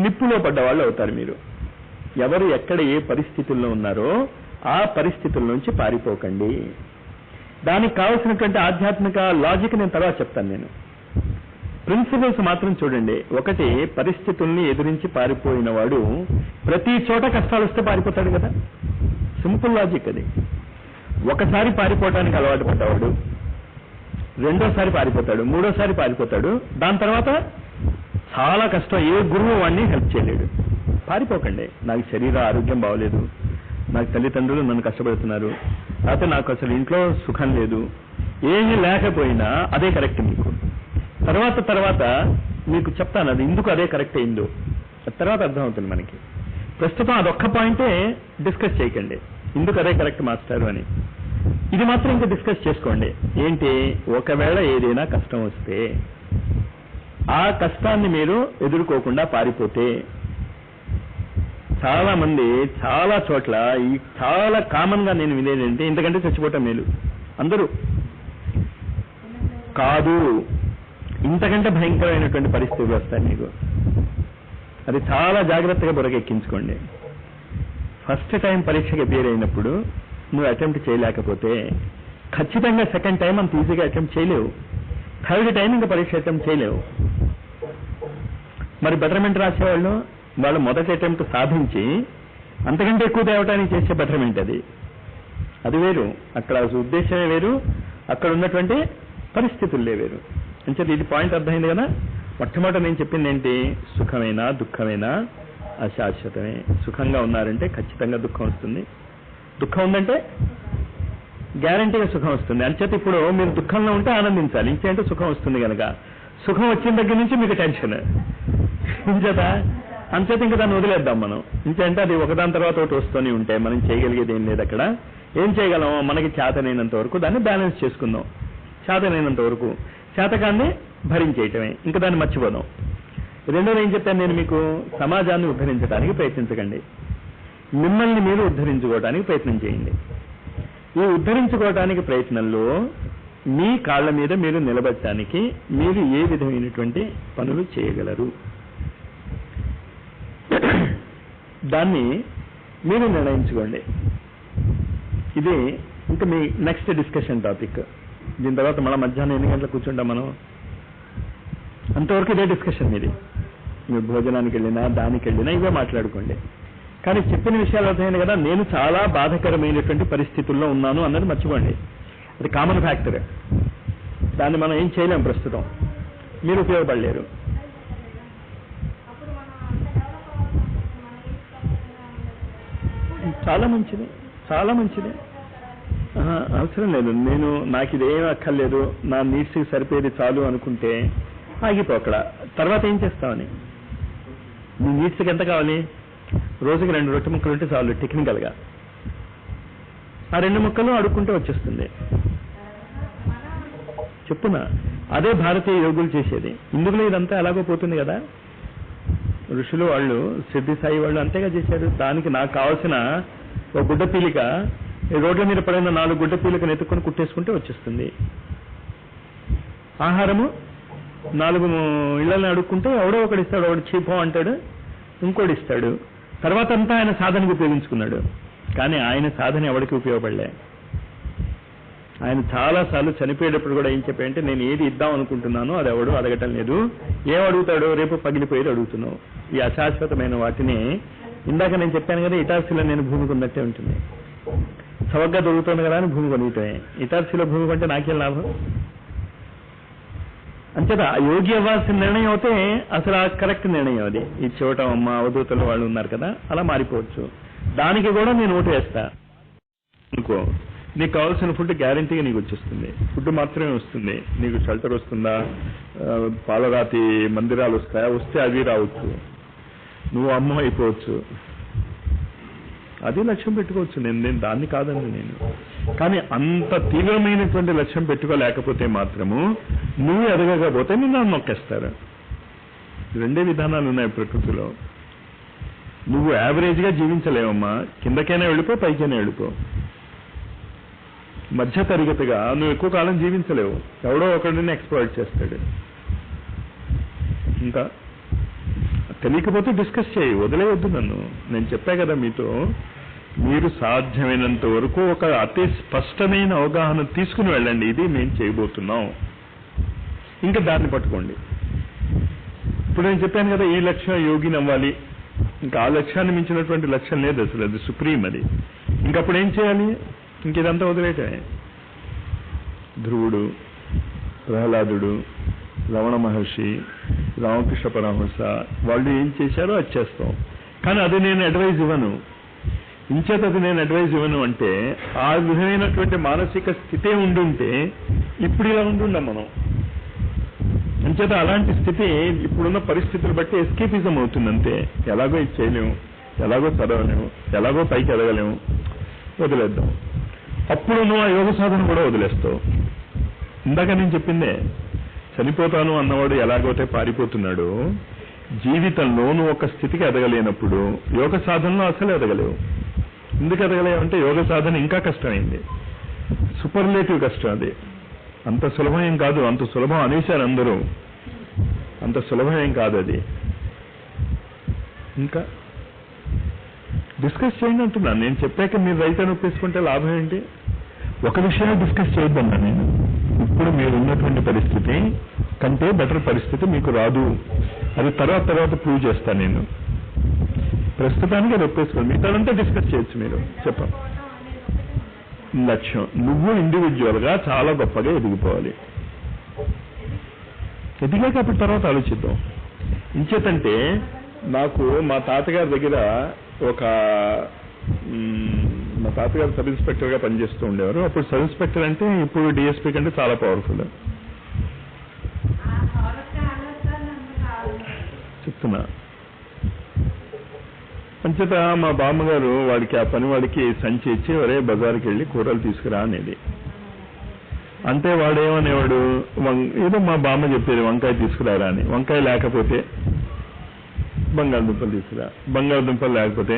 నిప్పులో పడ్డవాళ్ళు అవుతారు మీరు. ఎవరు ఎక్కడ ఏ పరిస్థితుల్లో ఉన్నారో ఆ పరిస్థితుల నుంచి పారిపోకండి. దానికి కావలసినటువంటి ఆధ్యాత్మిక లాజిక్ నేను తర్వాత చెప్తాను. నేను ప్రిన్సిపల్స్ మాత్రం చూడండి. ఒకటి, పరిస్థితుల్ని ఎదిరించి పారిపోయిన వాడు ప్రతి చోట కష్టాలు వస్తే పారిపోతాడు కదా. సింపుల్ లాజిక్ అది. ఒకసారి పారిపోవటానికి అలవాటు పడ్డవాడు రెండోసారి పారిపోతాడు, మూడోసారి పారిపోతాడు. దాని తర్వాత చాలా కష్టం. ఏ గురువు వాడిని హెల్ప్ చేయలేడు. పారిపోకండి. నాకు శరీర ఆరోగ్యం బాగోలేదు, నాకు తల్లిదండ్రులు నన్ను కష్టపడుతున్నారు, లేకపోతే నాకు అసలు ఇంట్లో సుఖం లేదు, ఏమీ లేకపోయినా అదే కరెక్ట్ మీకు. తర్వాత మీకు చెప్తాను అది ఎందుకు అదే కరెక్ట్ అయిందో, తర్వాత అర్థమవుతుంది మనకి. ప్రస్తుతం అదొక్క పాయింటే డిస్కస్ చేయకండి, ఎందుకు అదే కరెక్ట్ మాస్టారు అని. ఇది మాత్రం ఇంకా డిస్కస్ చేసుకోండి. ఏంటి, ఒకవేళ ఏదైనా కష్టం వస్తే ఆ కష్టాన్ని మీరు ఎదుర్కోకుండా పారిపోతే, చాలా మంది చాలా చోట్ల ఈ చాలా కామన్ గా నేను వినేదంటే ఇంతకంటే చచ్చిపోవటం మేలు. అందరూ కాదు, ఇంతకంటే భయంకరమైనటువంటి పరిస్థితులు వస్తాయి మీకు. అది చాలా జాగ్రత్తగా బుర్రకెక్కించుకోండి. ఫస్ట్ టైం పరీక్షకి అపియర్ అయినప్పుడు నువ్వు అటెంప్ట్ చేయలేకపోతే ఖచ్చితంగా సెకండ్ టైం అంత ఈజీగా అటెంప్ట్ చేయలేవు, థర్డ్ టైం ఇంకా పరీక్ష అటెంప్ట్ చేయలేవు. మరి బెటర్మెంట్ రాసేవాళ్ళు వాళ్ళు మొదటి అటెంప్ట్ సాధించి అంతకంటే ఎక్కువ తేవటానికి చేసే బెటర్మెంట్ అది వేరు. అక్కడ ఉద్దేశమే వేరు, అక్కడ ఉన్నటువంటి పరిస్థితులే వేరు. అంటే ఇది పాయింట్ అర్థమైంది కదా. మొట్టమొదటి నేను చెప్పింది ఏంటి, సుఖమైనా దుఃఖమైనా అశాశ్వతమే. సుఖంగా ఉన్నారంటే ఖచ్చితంగా దుఃఖం వస్తుంది, దుఃఖం ఉందంటే గ్యారంటీగా సుఖం వస్తుంది. అంచేత ఇప్పుడు మీరు దుఃఖంలో ఉంటే ఆనందించాలి, ఇంకేంటే సుఖం వస్తుంది కనుక. సుఖం వచ్చిన దగ్గర నుంచి మీకు టెన్షన్ ఇంచేత, అంచేత ఇంకా దాన్ని వదిలేద్దాం మనం. ఇంకేంటే అది ఒకదాని తర్వాత ఒకటి వస్తూనే ఉంటాయి. మనం చేయగలిగేది ఏం లేదు. అక్కడ ఏం చేయగలం, మనకి చేతనైనంత వరకు దాన్ని బ్యాలెన్స్ చేసుకుందాం. చేతనైనంత వరకు, చేతకాన్ని భరించేయటమే, ఇంకా దాన్ని మర్చిపోదాం. రెండోది ఏం చెప్పాను నేను మీకు, సమాజాన్ని ఉద్ధరించడానికి ప్రయత్నించకండి, మిమ్మల్ని మీరు ఉద్ధరించుకోవడానికి ప్రయత్నం చేయండి. ఈ ఉద్ధరించుకోవడానికి ప్రయత్నంలో మీ కాళ్ళ మీద మీరు నిలబడటానికి మీరు ఏ విధమైనటువంటి పనులు చేయగలరు దాన్ని మీరు నిర్ణయించుకోండి. ఇది ఇంకా మీ నెక్స్ట్ డిస్కషన్ టాపిక్. దీని తర్వాత మళ్ళీ మధ్యాహ్నం 8 గంటలకు కూర్చుంటాం మనం. అంతవరకు ఇదే డిస్కషన్ మీది. మీరు భోజనానికి వెళ్ళినా దానికి వెళ్ళినా ఇవే మాట్లాడుకోండి. కానీ చెప్పిన విషయాలు అర్థమైంది కదా. నేను చాలా బాధకరమైనటువంటి పరిస్థితుల్లో ఉన్నాను అన్నది మర్చిపోండి. అది కామన్ ఫ్యాక్టర్. దాన్ని మనం ఏం చేయలేం ప్రస్తుతం. మీరు ఉపయోగపడలేరు. చాలా మంచిది, చాలా మంచిది. అవసరం లేదు, నాకు ఇదేం అక్కర్లేదు, నా నీడ్స్కి సరిపోయేది చాలు అనుకుంటే ఆగిపోక్కడ. తర్వాత ఏం చేస్తామని, నీ నీడ్స్కి ఎంత కావాలి? రోజుకి 2 రొట్టె ముక్కలు ఉంటే చాలు టెక్నికల్గా. ఆ 2 ముక్కలు అడుక్కుంటే వచ్చేస్తుంది. చెప్పునా, అదే భారతీయ యోగులు చేసేది. ఇందులో ఇదంతా ఎలాగో పోతుంది కదా. ఋషులు వాళ్ళు, సిద్ధి సాయి వాళ్ళు అంతేగా చేశారు. దానికి నాకు కావాల్సిన ఒక గుడ్డ పీలిక రోడ్ల మీద పడిన 4 గుడ్డ పీలికను ఎత్తుకొని కుట్టేసుకుంటే వచ్చేస్తుంది. ఆహారము 4 ఇళ్లను అడుక్కుంటే ఎవడో ఒకడు ఇస్తాడు. ఒకడు చీపో అంటాడు, ఇంకోటి ఇస్తాడు. తర్వాత అంతా ఆయన సాధనకు ఉపయోగించుకున్నాడు. కానీ ఆయన సాధన ఎవరికి ఉపయోగపడలే. ఆయన చాలాసార్లు చనిపోయేటప్పుడు కూడా ఏం చెప్పాయంటే, నేను ఏది ఇద్దాం అనుకుంటున్నానో అది ఎవడు అడగటం లేదు. ఏం అడుగుతాడో రేపు పగిలిపోయేది అడుగుతున్నావు. ఈ అశాశ్వతమైన వాటిని ఇందాక నేను చెప్పాను కదా, ఇటార్సీలో నేను భూమి కొన్నట్టే ఉంటుంది. చవకగా దొరుకుతుంది కదా అని భూమి కొనుగుతాయి. ఇటార్సీలో భూమి కొంటే నాకేం లాభం? అంతేదా యోగి అవ్వాల్సిన నిర్ణయం అయితే అసలు ఆ కరెక్ట్ నిర్ణయం అది. ఈ చివటం అమ్మ అవధూతలు వాళ్ళు ఉన్నారు కదా, అలా మారిపోవచ్చు. దానికి కూడా నేను ఓటు వేస్తా అనుకో. నీకు కావాల్సిన ఫుడ్ గ్యారంటీగా నీకు వచ్చేస్తుంది. ఫుడ్ మాత్రమే వస్తుంది. నీకు షెల్టర్ వస్తుందా, పాలరాతి మందిరాలు వస్తాయా? వస్తే అవి రావచ్చు. నువ్వు అమ్మ అయిపోవచ్చు. అది లక్ష్యం పెట్టుకోవచ్చు. నేను దాన్ని కాదండి నేను. కానీ అంత తీవ్రమైనటువంటి లక్ష్యం పెట్టుకోలేకపోతే మాత్రము నువ్వు ఎదగకపోతే నిన్ను నొక్కేస్తారు. 2 విధానాలు ఉన్నాయి ప్రకృతిలో. నువ్వు యావరేజ్గా జీవించలేవమ్మా. కిందకైనా వెళ్ళిపో, పైకైనా వెళ్ళిపో. మధ్య తరగతిగా నువ్వు ఎక్కువ కాలం జీవించలేవు. ఎవడో ఒకడిని ఎక్స్‌ప్లాయిట్ చేస్తాడు. ఇంకా తెలియకపోతే డిస్కస్ చేయి, వదిలేయొద్దు నన్ను. నేను చెప్పా కదా మీతో, మీరు సాధ్యమైనంత వరకు ఒక అతి స్పష్టమైన అవగాహన తీసుకుని వెళ్ళండి. ఇది మేము చేయబోతున్నాం, ఇంకా దాన్ని పట్టుకోండి. ఇప్పుడు నేను చెప్పాను కదా, ఈ లక్ష్యం యోగిని అవ్వాలి. ఇంకా ఆ లక్ష్యాన్ని మించినటువంటి లక్ష్యం లేదు అసలు. అది సుప్రీం. అది ఇంకప్పుడు ఏం చేయాలి? ఇంకేదంతా వదిలేయటమే. ధ్రువుడు, ప్రహ్లాదుడు, రమణ మహర్షి, రామకృష్ణ పరమహంస వాళ్ళు ఏం చేశారో అది చేస్తాం. కానీ అది నేను అడ్వైజ్ ఇవ్వను. ఇంచేత అది నేను అడ్వైజ్ ఇవ్వను అంటే, ఆ విధమైనటువంటి మానసిక స్థితే ఉండుంటే ఇప్పుడు ఇలా ఉండుండం మనం. అంచేత అలాంటి స్థితి ఇప్పుడున్న పరిస్థితులు బట్టి ఎస్కేపిజం అవుతుంది అంతే. ఎలాగో ఇది చేయలేము, ఎలాగో చదవలేము, ఎలాగో పైకి ఎదగలేము, వదిలేద్దాం. అప్పుడు నువ్వు ఆ యోగ సాధన కూడా వదిలేస్తావు. ఇందాక నేను చెప్పిందే, చనిపోతాను అన్నవాడు ఎలాగైతే పారిపోతున్నాడు, జీవితంలో నువ్వు ఒక స్థితికి ఎదగలేనప్పుడు యోగ సాధనలో అసలు ఎదగలేవు. ఎందుకు ఎదగలేవు అంటే యోగ సాధన ఇంకా కష్టమైంది. సూపర్లేటివ్ కష్టం. అది అంత సులభం ఏం కాదు. అంత సులభం అనేశారు అందరూ. అంత సులభం ఏం కాదు అది. ఇంకా డిస్కస్ చేయండి అంటున్నాను. నేను చెప్పాక మీరు రైట్ అని ఒప్పేసుకుంటే లాభం ఏంటి? ఒక విషయాన్ని డిస్కస్ చేయొద్దన్నా నేను. ఇప్పుడు మీరు ఉన్నటువంటి పరిస్థితి కంటే బెటర్ పరిస్థితి మీకు రాదు. అది తర్వాత ప్రూవ్ చేస్తాను నేను. ప్రస్తుతానికి అది ఒప్పేసుకోండి. మిగతాదంతా డిస్కస్ చేయొచ్చు. మీరు చెప్పండి. లక్ష్యం, నువ్వు ఇండివిజువల్గా చాలా గొప్పగా ఎదిగిపోవాలి. ఎదిగాక అప్పుడు తర్వాత ఆలోచిద్దాం. ఇంచేతంటే నాకు మా తాతగారి దగ్గర మా తాతగారు సబ్ ఇన్స్పెక్టర్గా పనిచేస్తూ ఉండేవారు. అప్పుడు సబ్ ఇన్స్పెక్టర్ అంటే ఇప్పుడు డిఎస్పీ కంటే చాలా పవర్ఫుల్ చెప్తున్నా. అంచేత మా బామ్మగారు వాడికి ఆ పని వాడికి సంచి ఇచ్చి ఒరే బజార్కి వెళ్ళి కూరలు తీసుకురా అనేది. అంటే వాడేమనేవాడు, ఏదో మా బామ్మ చెప్పేది వంకాయ తీసుకురారా అని. వంకాయ లేకపోతే బంగాళదుంపలు తీసుకురా, బంగాళదుంపలు లేకపోతే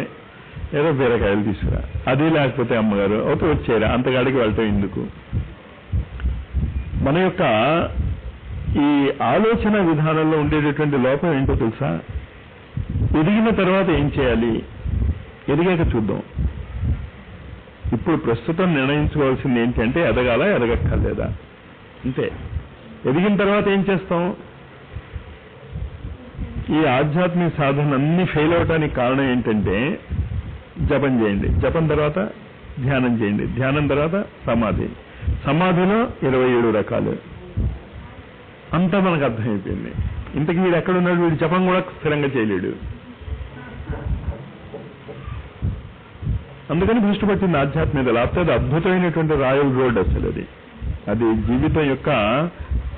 ఏదో బీరకాయలు తీసుకురా, అది లేకపోతే అమ్మగారు ఓకే వచ్చేరా, అంతగాడికి వెళ్ళటం ఎందుకు? మన యొక్క ఈ ఆలోచన విధానంలో ఉండేటటువంటి లోపం ఏంటో తెలుసా? ఎదిగిన తర్వాత ఏం చేయాలి, ఎదిగాక చూద్దాం. ఇప్పుడు ప్రస్తుతం నిర్ణయించుకోవాల్సింది ఏంటంటే ఎదగాల ఎదగక్కర్లేదా అంతే. ఎదిగిన తర్వాత ఏం చేస్తాం? ఈ ఆధ్యాత్మిక సాధన అన్ని ఫెయిల్ అవటానికి కారణం ఏంటంటే జపం చేయండి, జపం తర్వాత ధ్యానం చేయండి, ధ్యానం తర్వాత సమాధి, సమాధిలో 27 రకాలు. అంతా మనకు అర్థమైపోయింది. ఇంతకీ వీడు ఎక్కడున్నాడు? వీడు జపం కూడా స్థిరంగా చేయలేడు. అందుకని దృష్టి పట్టింది ఆధ్యాత్మికత. లేకపోతే అది అద్భుతమైనటువంటి రాయల్ రోడ్. అసలు అది జీవితం యొక్క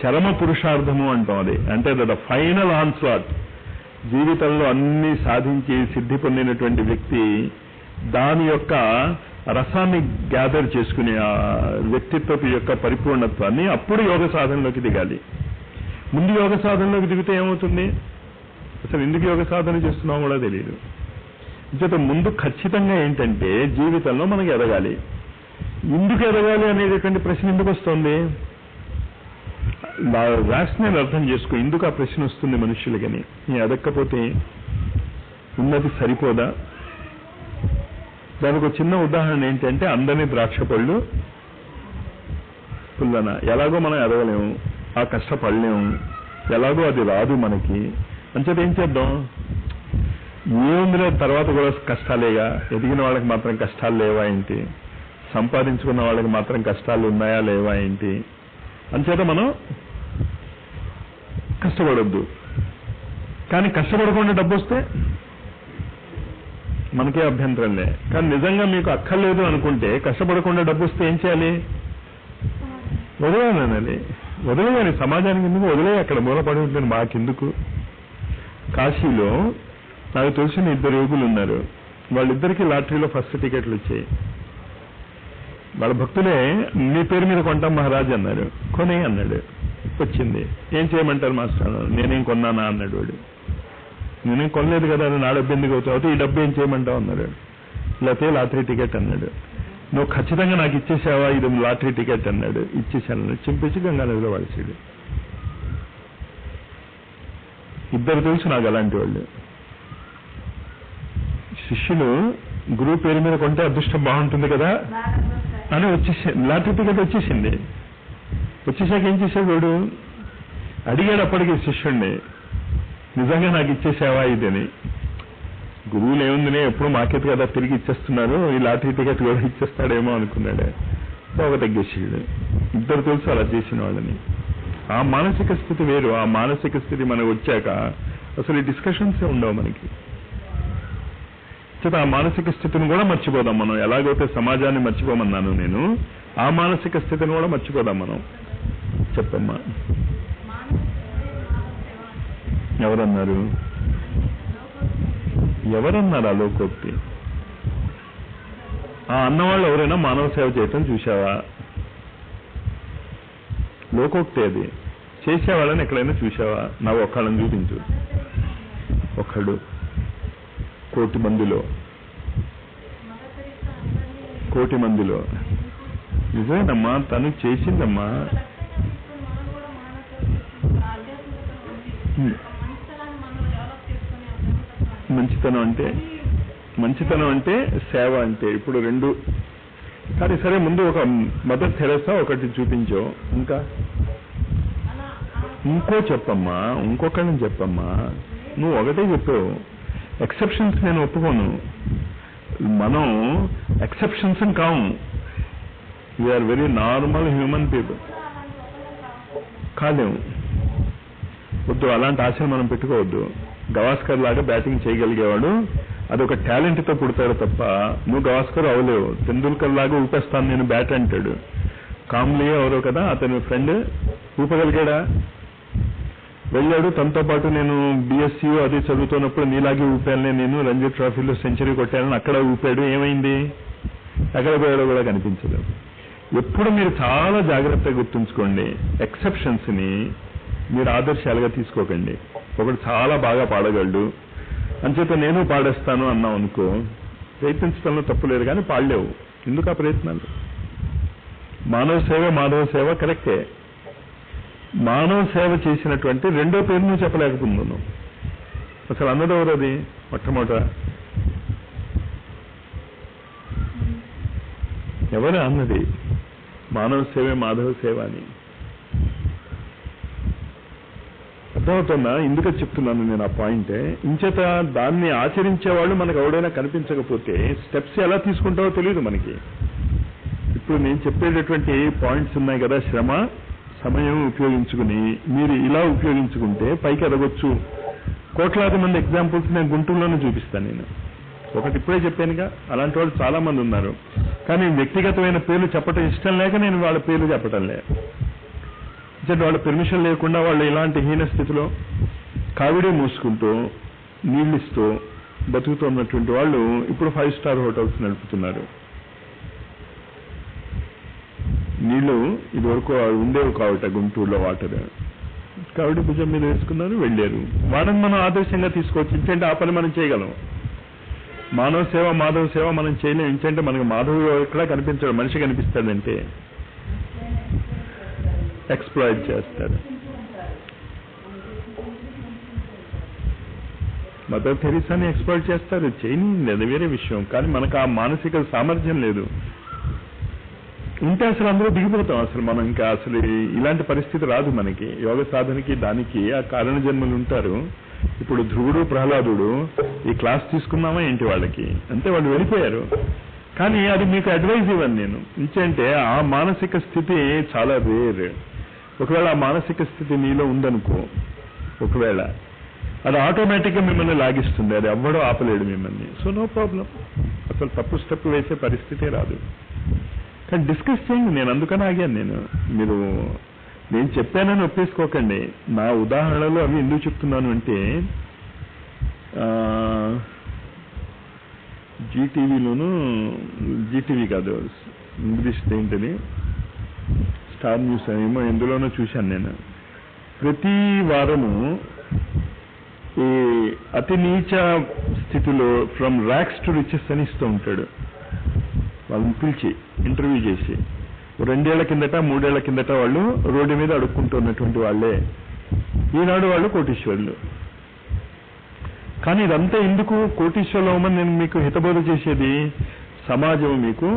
చరమ పురుషార్థము అంటాం. అది అంటే ద ఫైనల్ ఆన్స్లాట్. జీవితంలో అన్ని సాధించి సిద్ధి పొందినటువంటి వ్యక్తి దాని యొక్క రసాన్ని గ్యాదర్ చేసుకునే ఆ వ్యక్తిత్వపు యొక్క పరిపూర్ణత్వాన్ని అప్పుడు యోగ సాధనలోకి దిగాలి. ముందు యోగ సాధనలోకి దిగితే ఏమవుతుంది? అసలు ఎందుకు యోగ సాధన చేస్తున్నామో కూడా తెలియదు. ఇంత ముందు ఖచ్చితంగా ఏంటంటే జీవితంలో మనకి ఎదగాలి. ఎందుకు ఎదగాలి అనేటటువంటి ప్రశ్న ఎందుకు వస్తుంది? రాష్ట్రాన్ని అర్థం చేసుకో. ఎందుకు ఆ ప్రశ్న వస్తుంది మనుషులకని. ఎదక్కపోతే ఉన్నది సరిపోదా? దానికి ఒక చిన్న ఉదాహరణ ఏంటంటే అందరినీ ద్రాక్ష పళ్ళు పుల్లన. ఎలాగో మనం ఎదగలేము, ఆ కష్టపడలేము, ఎలాగో అది రాదు మనకి. అంచేత ఏం చేద్దాం? ఏముందిలే తర్వాత కూడా కష్టాలేగా. ఎదిగిన వాళ్ళకి మాత్రం కష్టాలు లేవా ఏంటి? సంపాదించుకున్న వాళ్ళకి మాత్రం కష్టాలు ఉన్నాయా లేవా ఏంటి? అంచేత మనం కష్టపడొద్దు. కానీ కష్టపడకుండా డబ్బు వస్తే మనకే అభ్యంతరంలే. కానీ నిజంగా మీకు అక్కర్లేదు అనుకుంటే కష్టపడకుండా డబ్బు వస్తే ఏం చేయాలి? వదిలేయాలి. వదిలేయాలి. సమాజానికి ఎందుకు వదిలే? అక్కడ మూలపడి ఉంటుంది మాకెందుకు? కాశీలో నాకు తెలిసిన 2 యోగులు ఉన్నారు. వాళ్ళిద్దరికీ లాటరీలో ఫస్ట్ టికెట్లు వచ్చాయి. వాళ్ళ భక్తులే నీ పేరు మీద కొంటాం మహారాజ్ అన్నారు. కొనే అన్నాడు. వచ్చింది. ఏం చేయమంటారు మాస్టర్? నేనేం కొన్నానా అన్నాడు వాడు. నేనేం కొనలేదు కదా, నా డబ్బు ఎందుకు అవుతావు? ఈ డబ్బు ఏం చేయమంటావు అన్నాడు. లేకపోతే లాటరీ టికెట్ అన్నాడు. నువ్వు ఖచ్చితంగా నాకు ఇచ్చేసావా? ఇది లాటరీ టికెట్ అన్నాడు. ఇచ్చేసాను. చింపేసి గంగానదిలో వాడిసాడు. 2 తెలుసు నాకు అలాంటి వాళ్ళు. శిష్యులు గురువు పేరు మీద కొంటే అదృష్టం బాగుంటుంది కదా అని వచ్చేసి లాటరీ టికెట్ వచ్చేసింది. వచ్చేసాక ఏం చేశాడు వాడు? అడిగాడు అప్పటికి శిష్యుడిని, నిజంగా నాకు ఇచ్చేసావా ఇదని. గురువులు ఏముందినే ఎప్పుడు మాకేది కదా తిరిగి ఇచ్చేస్తున్నారు, ఈ లాటరీ టికెట్ కూడా ఇచ్చేస్తాడేమో అనుకున్నాడు. బాగా తగ్గేసాడు. 2 తెలుసు అలా చేసిన వాళ్ళని. ఆ మానసిక స్థితి వేరు. ఆ మానసిక స్థితి మనకు వచ్చాక అసలు ఈ డిస్కషన్సే ఉండవు మనకి. ఆ మానసిక స్థితిని కూడా మర్చిపోదాం మనం. ఎలాగైతే సమాజాన్ని మర్చిపోమన్నాను నేను, ఆ మానసిక స్థితిని కూడా మర్చిపోదాం మనం. చెప్పమ్మా. ఎవరన్నారు? ఎవరన్నారు ఆ లోకోక్తి? ఆ అన్నవాళ్ళు ఎవరైనా మానవ సేవ చేయటం చూసావా? లోకోక్తి అది. చేసేవాళ్ళని ఎక్కడైనా చూసావా? నాకు ఒక్కళ్ళని చూపించు. ఒక్కడు కోటి మందిలో నిజమేనమ్మా, తను చేసిందమ్మా. మంచితనం అంటే సేవ అంటే ఇప్పుడు 2. కానీ సరే ముందు ఒక మదర్ తెరెసా ఒకటి చూపించో. ఇంకా చెప్పమ్మా. ఇంకొకళ్ళని చెప్పమ్మా. నువ్వు ఒకటే చెప్పావు. ఎక్సెప్షన్స్ నేను ఒప్పుకోను. మనం ఎక్సెప్షన్స్ కావు. We are very normal human people. కాలేము. వద్దు, అలాంటి ఆశలు మనం పెట్టుకోవద్దు. గవాస్కర్ లాగా బ్యాటింగ్ చేయగలిగేవాడు అదొక టాలెంట్తో పుడతాడు తప్ప నువ్వు గవాస్కర్ అవ్వలేవు. తెందుల్కర్ లాగా ఊపేస్తాను నేను బ్యాట్ అంటాడు. కామ్లీ ఎవరో కదా అతని ఫ్రెండ్, ఊపగలిగాడా? వెళ్ళాడు. తనతో పాటు నేను BSc అది చదువుతున్నప్పుడు నీలాగే ఊపాలనే, నేను రంజీ ట్రోఫీలో సెంచరీ కొట్టానని అక్కడ ఊపాడు. ఏమైంది? ఎక్కడ పోయాడో కూడా కనిపించదు. ఎప్పుడు మీరు చాలా జాగ్రత్తగా గుర్తుంచుకోండి, ఎక్సెప్షన్స్ ని మీరు ఆదర్శాలుగా తీసుకోకండి. ఒకడు చాలా బాగా పాడగలడు అంచేత నేను పాడేస్తాను అన్నావు అనుకో, ప్రయత్నించడంలో తప్పు లేదు, కానీ పాడలేవు. ఎందుకు ఆ ప్రయత్నాలు? మాధవ సేవ కరెక్టే. మానవ సేవ చేసినటువంటి 2వ పేరు నువ్వు చెప్పలేకపోతున్నాను. అసలు అన్నది ఎవరు? అది మొట్టమొదట ఎవరు అన్నది? మానవ సేవే మాధవ సేవ అని. అర్థమవుతున్నా? ఎందుకని చెప్తున్నాను నేను ఆ పాయింటే. ఇంచేత దాన్ని ఆచరించే వాళ్ళు మనకు ఎవడైనా కనిపించకపోతే స్టెప్స్ ఎలా తీసుకుంటావో తెలియదు మనకి. ఇప్పుడు నేను చెప్పేటటువంటి పాయింట్స్ ఉన్నాయి కదా, శ్రమ సమయం ఉపయోగించుకుని మీరు ఇలా ఉపయోగించుకుంటే పైకి ఎదగొచ్చు. కోట్లాది మంది ఎగ్జాంపుల్స్ నేను గుంటూరులోనే చూపిస్తాను. నేను ఒకటి ఇప్పుడే చెప్పానుగా, అలాంటి వాళ్ళు చాలా మంది ఉన్నారు. కానీ వ్యక్తిగతమైన పేర్లు చెప్పటం ఇష్టం లేక నేను వాళ్ళ పేర్లు చెప్పటం లేదు. వాళ్ళ పెర్మిషన్ లేకుండా వాళ్ళు ఇలాంటి హీన స్థితిలో కావిడే మూసుకుంటూ నీళ్ళిస్తూ బతుకుతున్నటువంటి వాళ్ళు ఇప్పుడు 5 స్టార్ హోటల్స్ నడుపుతున్నారు. నీళ్లు ఇదివరకు ఉండేవి కావట గుంటూరులో వాటర్, కావిడి భుజం మీద వేసుకున్నారు, వెళ్ళారు. వాళ్ళని మనం ఆదర్శంగా తీసుకోవచ్చు. ఇంకంటే ఆ పని మనం చేయగలం. మానవ సేవ మాధవ సేవ మనం చేయలేం. ఇంకంటే మనకు మాధవ ఎక్కడ కనిపించాడు, మనిషి కనిపిస్తాడంటే ఎక్స్ప్లాయిట్ చేస్తారు. మదర్ థెరిసాని ఎక్స్ప్లాయిట్ చేస్తారు, చేయని అది వేరే విషయం. కానీ మనకు ఆ మానసిక సామర్థ్యం లేదు. ఉంటే అసలు అందరూ దిగిపోతాం. అసలు మనం ఇంకా అసలు ఇలాంటి పరిస్థితి రాదు మనకి. యోగ సాధనకి దానికి ఆ కారణ జన్మలు ఉంటారు. ఇప్పుడు ధ్రువుడు ప్రహ్లాదుడు ఈ క్లాస్ తీసుకున్నామా ఏంటి వాళ్ళకి, అంతే వాళ్ళు వెళ్ళిపోయారు. కానీ అది మీకు అడ్వైజ్ ఇవ్వను నేను. ఇంకంటే ఆ మానసిక స్థితి చాలా రేర్. ఒకవేళ ఆ మానసిక స్థితి మీలో ఉందనుకో, ఒకవేళ అది ఆటోమేటిక్గా మిమ్మల్ని లాగిస్తుంది. అది ఎవ్వడో ఆపలేడు మిమ్మల్ని. So no problem. అసలు తప్పు స్టెప్ వేసే పరిస్థితే రాదు. కానీ డిస్కస్ చేయండి. నేను అందుకని ఆగాను. నేను చెప్పానని ఒప్పేసుకోకండి. నా ఉదాహరణలు అవి ఎందుకు చెప్తున్నాను అంటే, జీటీవీ కాదు, ఇంగ్లీష్ ఏంటని, స్టార్ న్యూస్ ఏమో ఎందులోనో చూశాను నేను. ప్రతి వారము ఈ అతి నీచ స్థితిలో ఫ్రమ్ ర్యాక్స్ టు రిచెస్ అని ఇస్తూ ఉంటాడు. వాళ్ళని పిలిచి ఇంటర్వ్యూ చేసి, 2 ఏళ్ల కిందట 3 ఏళ్ల కిందట వాళ్ళు రోడ్డు మీద అడుక్కుంటున్నటువంటి వాళ్ళే ఈనాడు వాళ్ళు కోటీశ్వరులు. కానీ ఇదంతా ఎందుకు కోటీశ్వరులు అవ్వమని నేను మీకు హితబోధ చేసేది? సమాజం మీకు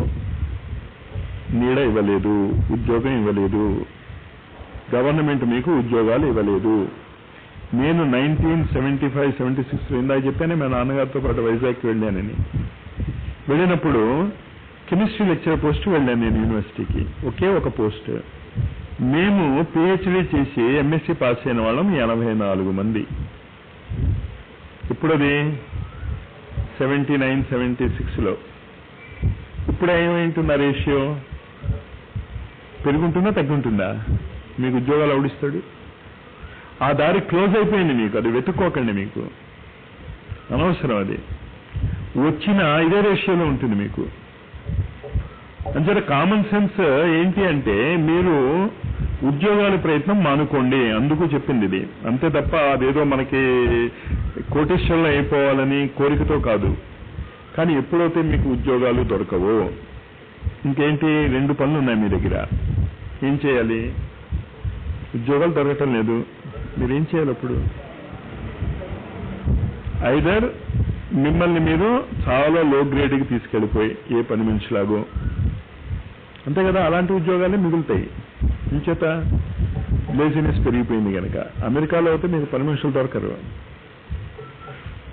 నీడ ఇవ్వలేదు, ఉద్యోగం ఇవ్వలేదు, గవర్నమెంట్ మీకు ఉద్యోగాలు ఇవ్వలేదు. నేను 1975-76 ఇందాక చెప్పానే మా నాన్నగారితో పాటు వైజాగ్కి వెళ్ళానని. వెళ్ళినప్పుడు కెమిస్ట్రీ లెక్చరర్ పోస్ట్ వెళ్ళాను నేను యూనివర్సిటీకి, ఒకే ఒక పోస్ట్. మేము పిహెచ్డీ చేసి ఎంఎస్సీ పాస్ అయిన వాళ్ళం 84 మంది. ఇప్పుడు అది 79-76లో. ఇప్పుడు ఏమైంటుందా రేషియో? పెరుగుంటుందా తగ్గుంటుందా? మీకు ఉద్యోగాలు ఎవడిస్తాడు? ఆ దారి క్లోజ్ అయిపోయింది మీకు. అది వెతుక్కోకండి, మీకు అనవసరం. అది వచ్చిన ఇదే రేషియోలో ఉంటుంది మీకు. అంచేత కామన్ సెన్స్ ఏంటి అంటే, మీరు ఉద్యోగాల ప్రయత్నం మానుకోండి, అందుకు చెప్పింది ఇది. అంతే తప్ప అదేదో మనకి కోటీశ్వరులు అయిపోవాలని కోరికతో కాదు. కానీ ఎప్పుడైతే మీకు ఉద్యోగాలు దొరకవో, ఇంకేంటి 2 పనులు ఉన్నాయి మీ దగ్గర. ఏం చేయాలి? ఉద్యోగాలు దొరకటం లేదు, మీరేం చేయాలి అప్పుడు? ఐదర్ మిమ్మల్ని మీరు చాలా లో గ్రేడ్కి తీసుకెళ్ళిపోయి ఏ పని మనిషిలాగో, అంతే కదా, అలాంటి ఉద్యోగాలే మిగులుతాయి. ఇంచేత లేజినెస్ పెరిగిపోయింది కనుక. అమెరికాలో అయితే మీకు పని మనుషులు దొరకరు.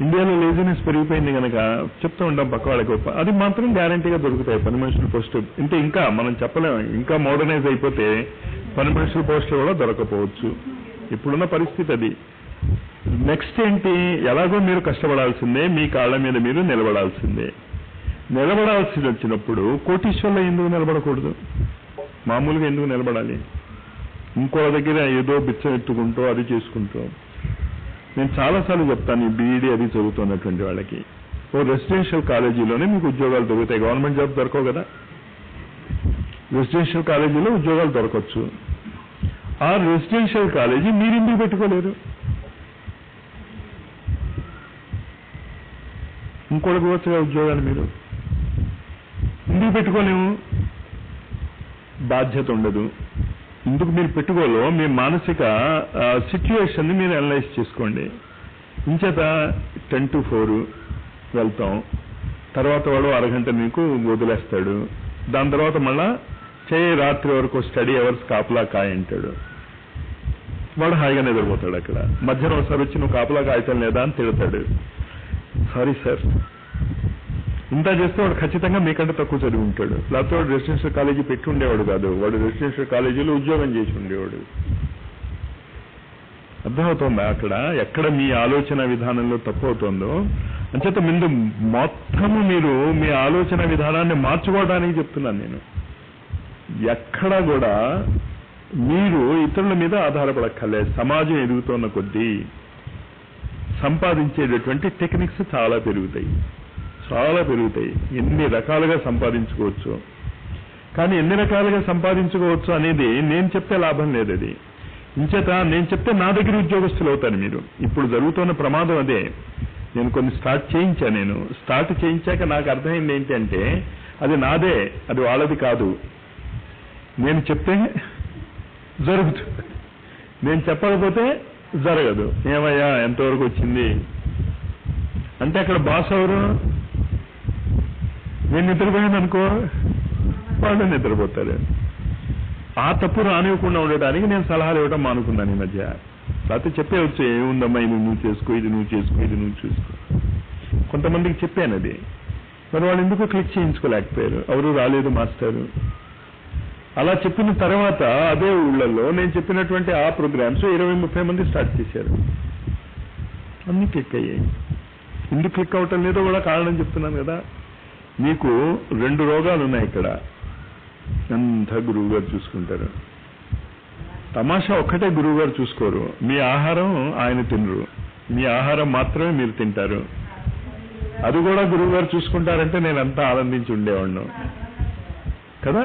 ఇండియాలో లేజినెస్ పెరిగిపోయింది కనుక చెప్తూ ఉంటాం పక్క వాళ్ళకి. అది మాత్రం గ్యారంటీగా దొరుకుతాయి పని మనుషుల పోస్టు. అంటే ఇంకా మనం చెప్పలేము, ఇంకా మోడర్నైజ్ అయిపోతే పని మనుషుల పోస్టులు కూడా దొరకపోవచ్చు. ఇప్పుడున్న పరిస్థితి అది. నెక్స్ట్ ఏంటి? ఎలాగో మీరు కష్టపడాల్సిందే, మీ కాళ్ళ మీద మీరు నిలబడాల్సిందే. నిలబడాల్సి వచ్చినప్పుడు కోటీశ్వర్లో ఎందుకు నిలబడకూడదు? మామూలుగా ఎందుకు నిలబడాలి? ఇంకో దగ్గర ఏదో బిచ్చం ఎత్తుకుంటూ అది చేసుకుంటూ. నేను చాలాసార్లు చెప్తాను, ఈ బీఈడీ అది చదువుతున్నటువంటి వాళ్ళకి, ఓ రెసిడెన్షియల్ కాలేజీలోనే మీకు ఉద్యోగాలు దొరుకుతాయి. గవర్నమెంట్ జాబ్ దొరకవు కదా, రెసిడెన్షియల్ కాలేజీలో ఉద్యోగాలు దొరకవచ్చు. ఆ రెసిడెన్షియల్ కాలేజీ మీరు ఎందుకు పెట్టుకోలేరు? ఇంకోటికి వచ్చగా ఉద్యోగాలు మీరు ఎందుకు పెట్టుకోలేము? బాధ్యత ఉండదు. ఇందుకు మీరు పెట్టుకోలో మీ మానసిక సిచ్యువేషన్ని మీరు అనలైజ్ చేసుకోండి. ఇంచేత 10 to 4 వెళ్తాం, తర్వాత వాడు అరగంట మీకు వదిలేస్తాడు. దాని తర్వాత మళ్ళా రాత్రి వరకు స్టడీ అవర్స్ కాపలా కాయంటాడు. వాడు హాయిగా నిద్రపోతాడు. అక్కడ మధ్యాహ్నం ఒకసారి వచ్చి నువ్వు కాపలా కాయటం లేదా అని తిడతాడు. సారీ సార్, ఇంత చేస్తే వాడు ఖచ్చితంగా మీకంటే తక్కువ చదివి ఉంటాడు. లేకపోతే వాడు రెసిడెన్షియల్ కాలేజీ పెట్టి ఉండేవాడు కాదు, వాడు రెసిడెన్షియల్ కాలేజీలో ఉద్యోగం చేసి ఉండేవాడు. అర్థమవుతుందా అక్కడ ఎక్కడ మీ ఆలోచన విధానంలో తప్పు అవుతుందో? అంచేత ముందు మొత్తము మీరు మీ ఆలోచన విధానాన్ని మార్చుకోవడానికి చెప్తున్నాను నేను. ఎక్కడా కూడా మీరు ఇతరుల మీద ఆధారపడక్కర్లేదు. సమాజం ఎదుగుతున్న కొద్దీ సంపాదించేటటువంటి టెక్నిక్స్ చాలా పెరుగుతాయి, చాలా పెరుగుతాయి. ఎన్ని రకాలుగా సంపాదించుకోవచ్చు, కానీ ఎన్ని రకాలుగా సంపాదించుకోవచ్చు అనేది నేను చెప్తే లాభం లేదు. అది ఇంచేత నేను చెప్తే నా దగ్గర ఉద్యోగస్తులు అవుతారు మీరు. ఇప్పుడు జరుగుతున్న ప్రమాదం అదే. నేను కొన్ని స్టార్ట్ చేయించాక నాకు అర్థమైంది ఏంటంటే అది నాదే, అది వాళ్ళది కాదు. నేను చెప్తే జరుగుతుంది, నేను చెప్పకపోతే జరగదు. ఏమయ్యా ఎంతవరకు వచ్చింది అంటే అక్కడ బాస్ ఎవరు? నేను నిద్రపోయాను అనుకో, వాళ్ళు నిద్రపోతారు. ఆ తప్పు రానివ్వకుండా ఉండటానికి నేను సలహాలు ఇవ్వడం మానుకున్నాను ఈ మధ్య. లేకపోతే చెప్పేవచ్చు, ఏముందమ్మా ఇది నువ్వు చేసుకో, ఇది నువ్వు చేసుకో, ఇది నువ్వు చేసుకో. కొంతమందికి చెప్పాను అది, మరి వాళ్ళు ఎందుకు క్లిక్ చేయించుకోలేకపోయారు? ఎవరు రాలేదు మాస్టారు. అలా చెప్పిన తర్వాత అదే ఊళ్ళల్లో నేను చెప్పినటువంటి ఆ ప్రోగ్రామ్స్ 20-30 మంది స్టార్ట్ చేశారు. అన్ని క్లిక్ అయ్యాయి. ఎందుకు క్లిక్ అవటం లేదో కూడా కారణం చెప్తున్నాను కదా. మీకు 2 రోగాలు ఉన్నాయి ఇక్కడ. అంతా గురువు గారు చూసుకుంటారు. తమాషా ఒక్కటే గురువు గారు చూసుకోరు. మీ ఆహారం ఆయన తినరు, మీ ఆహారం మాత్రమే మీరు తింటారు. అది కూడా గురువు గారు చూసుకుంటారంటే నేను అంతా ఆనందించి ఉండేవాడిను కదా.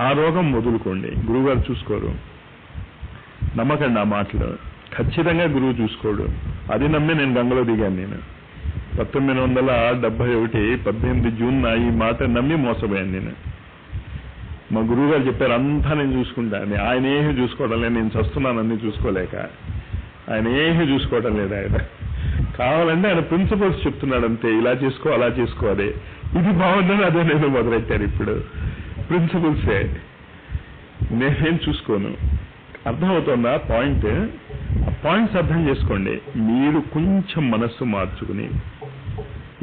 ఆ రోగం వదులుకోండి, గురువు గారు చూసుకోరు. నమ్మకండి ఆ మాటలు. ఖచ్చితంగా గురువు చూసుకోడు. అది నమ్మి నేను గంగలో దిగాను. నేను 1971 18 జూన్ ఈ మాట నమ్మి మోసపోయాను నేను. మా గురువు గారు చెప్పారు అంతా నేను చూసుకుంటాను. ఆయన ఏమీ చూసుకోవడం లేదు, నేను చస్తున్నాను అన్నీ చూసుకోలేక. ఆయన ఏమీ చూసుకోవడం లేదు. ఆయన కావాలంటే ఆయన ప్రిన్సిపల్స్ చెప్తున్నాడు అంతే, ఇలా చేసుకో అలా చేసుకో. అదే ఇది బాగుందని అదే నేను మొదలెట్టాను. ఇప్పుడు ప్రిన్సిపల్సే, నేనేం చూసుకోను. అర్థమవుతుందా పాయింట్? ఆ పాయింట్స్ అర్థం చేసుకోండి. మీరు కొంచెం మనస్సు మార్చుకుని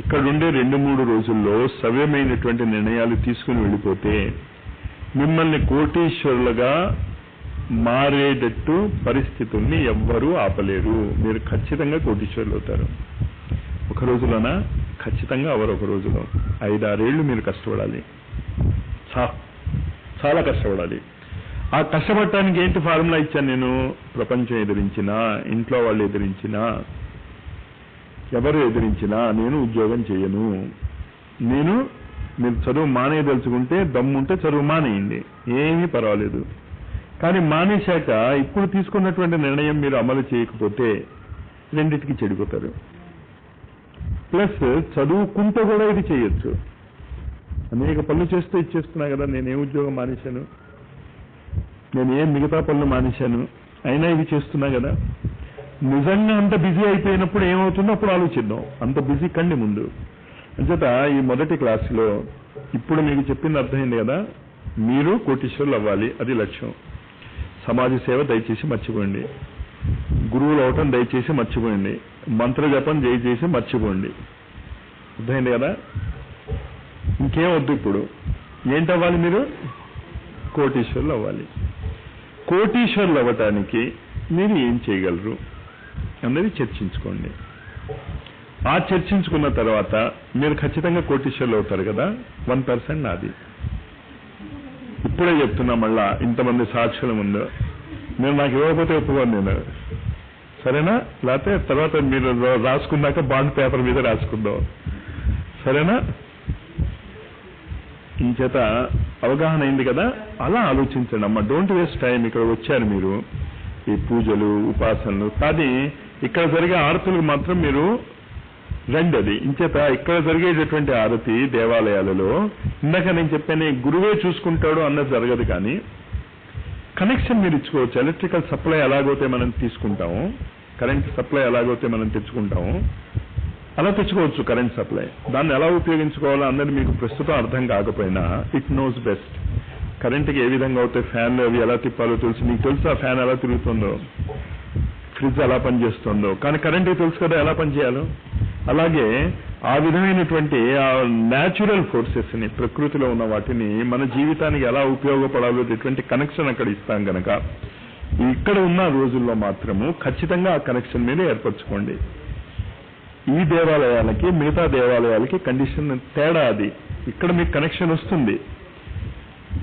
ఇక్కడుండే 2-3 రోజుల్లో సవ్యమైనటువంటి నిర్ణయాలు తీసుకుని వెళ్ళిపోతే మిమ్మల్ని కోటీశ్వరులుగా మారేటట్టు పరిస్థితుల్ని ఎవ్వరూ ఆపలేరు. మీరు ఖచ్చితంగా కోటీశ్వరులు అవుతారు. ఒక రోజులోనా? ఖచ్చితంగా అవరు. ఒక రోజులో 5-6 ఏళ్ళు మీరు కష్టపడాలి, చాలా కష్టపడాలి. ఆ కష్టపడటానికి ఏంటి ఫార్ములా ఇచ్చాను నేను? ప్రపంచం ఎదిరించినా, ఇంట్లో వాళ్ళు ఎదిరించినా, ఎవరు ఎదిరించినా నేను ఉద్యోగం చేయను. మీరు చదువు మానేయదలుచుకుంటే దమ్ముంటే చదువు మానేయండి, ఏమీ పర్వాలేదు. కానీ మానేశాక ఇప్పుడు తీసుకున్నటువంటి నిర్ణయం మీరు అమలు చేయకపోతే రెండింటికి చెడిపోతారు. ప్లస్ చదువుకుంటూ కూడా ఇది చేయొచ్చు. అనేక పనులు చేస్తూ ఇచ్చేస్తున్నా కదా. నేనే ఉద్యోగం మానేశాను, నేను ఏం మిగతా పనులు మానేశాను, అయినా ఇది చేస్తున్నా కదా. నిజంగా అంత బిజీ అయిపోయినప్పుడు ఏమవుతుందో అప్పుడు ఆలోచిద్దాం. అంత బిజీ కండి ముందు. అంచేత ఈ మొదటి క్లాసులో ఇప్పుడు మీకు చెప్పింది అర్థమైంది కదా. మీరు కోటీశ్వరులు అవ్వాలి, అది లక్ష్యం. సమాజ సేవ దయచేసి మర్చిపోండి. గురువులు అవటం దయచేసి మర్చిపోండి. మంత్ర జపం దయచేసి మర్చిపోండి. అర్థమైంది కదా. ఇంకేం వద్దు. ఇప్పుడు ఏంటవ్వాలి? మీరు కోటీశ్వరులు అవ్వాలి. కోటీశ్వరులు అవ్వటానికి మీరు ఏం చేయగలరు అన్నది చర్చించుకోండి. ఆ చర్చించుకున్న తర్వాత మీరు ఖచ్చితంగా కోటీశ్వరులు అవుతారు కదా. 1% నాది. ఇప్పుడే చెప్తున్నా, మళ్ళా ఇంతమంది సాక్షుల ముందు. మీరు నాకు ఇవ్వకపోతే ఒప్పుకోను నేను, సరేనా? లేకపోతే తర్వాత మీరు రాసుకున్నాక బాండ్ పేపర్ మీద రాసుకుందాం, సరేనా? ఇంచేత అవగాహన అయింది కదా. అలా ఆలోచించండి అమ్మా. Don't waste time. ఇక్కడ వచ్చారు మీరు, ఈ పూజలు ఉపాసనలు, కానీ ఇక్కడ జరిగే ఆరతులకు మాత్రం మీరు రండి. అది ఇంచేత ఇక్కడ జరిగేటటువంటి ఆరతి దేవాలయాలలో ఇందాక నేను చెప్పాను, గురువే చూసుకుంటాడు అన్నది జరగదు. కానీ కనెక్షన్ మీరు ఇచ్చుకోవచ్చు. ఎలక్ట్రికల్ సప్లై ఎలాగైతే మనం తీసుకుంటాము, కరెంట్ సప్లై ఎలాగైతే మనం తెచ్చుకుంటాము, అలా తెచ్చుకోవచ్చు కరెంట్ సప్లై. దాన్ని ఎలా ఉపయోగించుకోవాలో అన్నది మీకు ప్రస్తుతం అర్థం కాకపోయినా ఇట్ నోస్ బెస్ట్. కరెంట్కి ఏ విధంగా అవుతాయి ఫ్యాన్లు, అవి ఎలా తిప్పాలో తెలుసు. మీకు తెలుసు ఆ ఫ్యాన్ ఎలా తిరుగుతుందో. ఫ్రిడ్జ్ ఎలా పనిచేస్తుందో, కానీ కరెంట్కి తెలుసు కదా ఎలా పనిచేయాలో. అలాగే ఆ విధమైనటువంటి ఆ న్యాచురల్ ఫోర్సెస్ని, ప్రకృతిలో ఉన్న వాటిని మన జీవితానికి ఎలా ఉపయోగపడాలో ఇటువంటి కనెక్షన్ అక్కడ ఇస్తాం కనుక ఇక్కడ ఉన్న రోజుల్లో మాత్రము ఖచ్చితంగా ఆ కనెక్షన్ మీద ఏర్పరచుకోండి. ఈ దేవాలయాలకి మిగతా దేవాలయాలకి కండిషన్ తేడా అది. ఇక్కడ మీకు కనెక్షన్ వస్తుంది,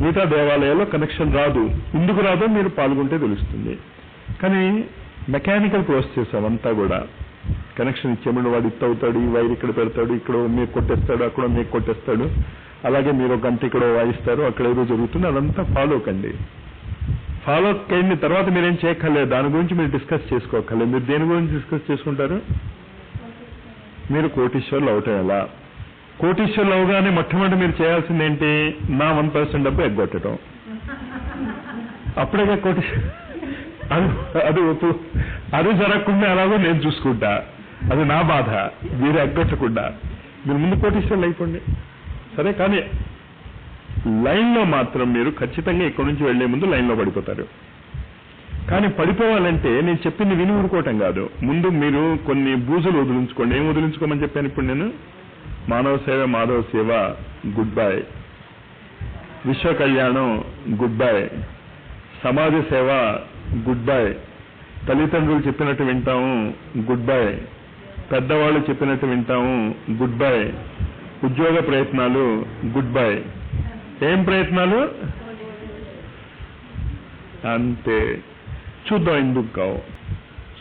మిగతా దేవాలయాల్లో కనెక్షన్ రాదు. ఎందుకు రాదో మీరు పాల్గొంటే తెలుస్తుంది. కానీ మెకానికల్ ప్రాసెస్ అవంతా కూడా కనెక్షన్ ఇచ్చేమని వాడు ఇట్ అవుతాడు, ఈ వైర్ ఇక్కడ పెడతాడు, ఇక్కడ మీకు కొట్టేస్తాడు, అక్కడ మీకు కొట్టేస్తాడు, అలాగే మీరు ఒక గంట ఇక్కడ వాయిస్తారు, అక్కడ ఏదో జరుగుతుంది. అదంతా ఫాలో కండి. ఫాలో అయిన తర్వాత మీరేం చేయక్కర్లేదు, దాని గురించి మీరు డిస్కస్ చేసుకోక్కర్లేదు. మీరు దేని గురించి డిస్కస్ చేసుకుంటారు? మీరు కోటీశ్వర్లు అవటం ఎలా? కోటీశ్వర్లు అవగానే మొట్టమొదటి మీరు చేయాల్సింది ఏంటి? నా 1% డబ్బు ఎగ్గొట్టడం. అప్పుడే కోటీశ్వర్ అది జరగకుండా ఎలాగో నేను చూసుకుంటా, అది నా బాధ. మీరు ఎగ్గొట్టకుండా మీరు ముందు కోటీశ్వర్లు అయిపోండి, సరే. కానీ లైన్లో మాత్రం మీరు ఖచ్చితంగా ఇక్కడి నుంచి వెళ్లే ముందు లైన్లో పడిపోతారు. కానీ పడిపోవాలంటే నేను చెప్పింది విని ఊరుకోవటం కాదు. ముందు మీరు కొన్ని బూజులు వదిలించుకోండి. ఏం వదిలించుకోమని చెప్పాను ఇప్పుడు నేను? మానవ సేవ మాధవ సేవ, గుడ్ బై. విశ్వ కళ్యాణం, గుడ్ బై. సమాజ సేవ, గుడ్ బై. తల్లిదండ్రులు చెప్పినట్టు వింటాము, గుడ్ బై. పెద్దవాళ్ళు చెప్పినట్టు వింటాము, గుడ్ బై. ఉద్యోగ ప్రయత్నాలు, గుడ్ బై. ఏం ప్రయత్నాలు? అంతే. చూద్దాం ఎందుకు కావు.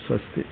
స్వస్తి.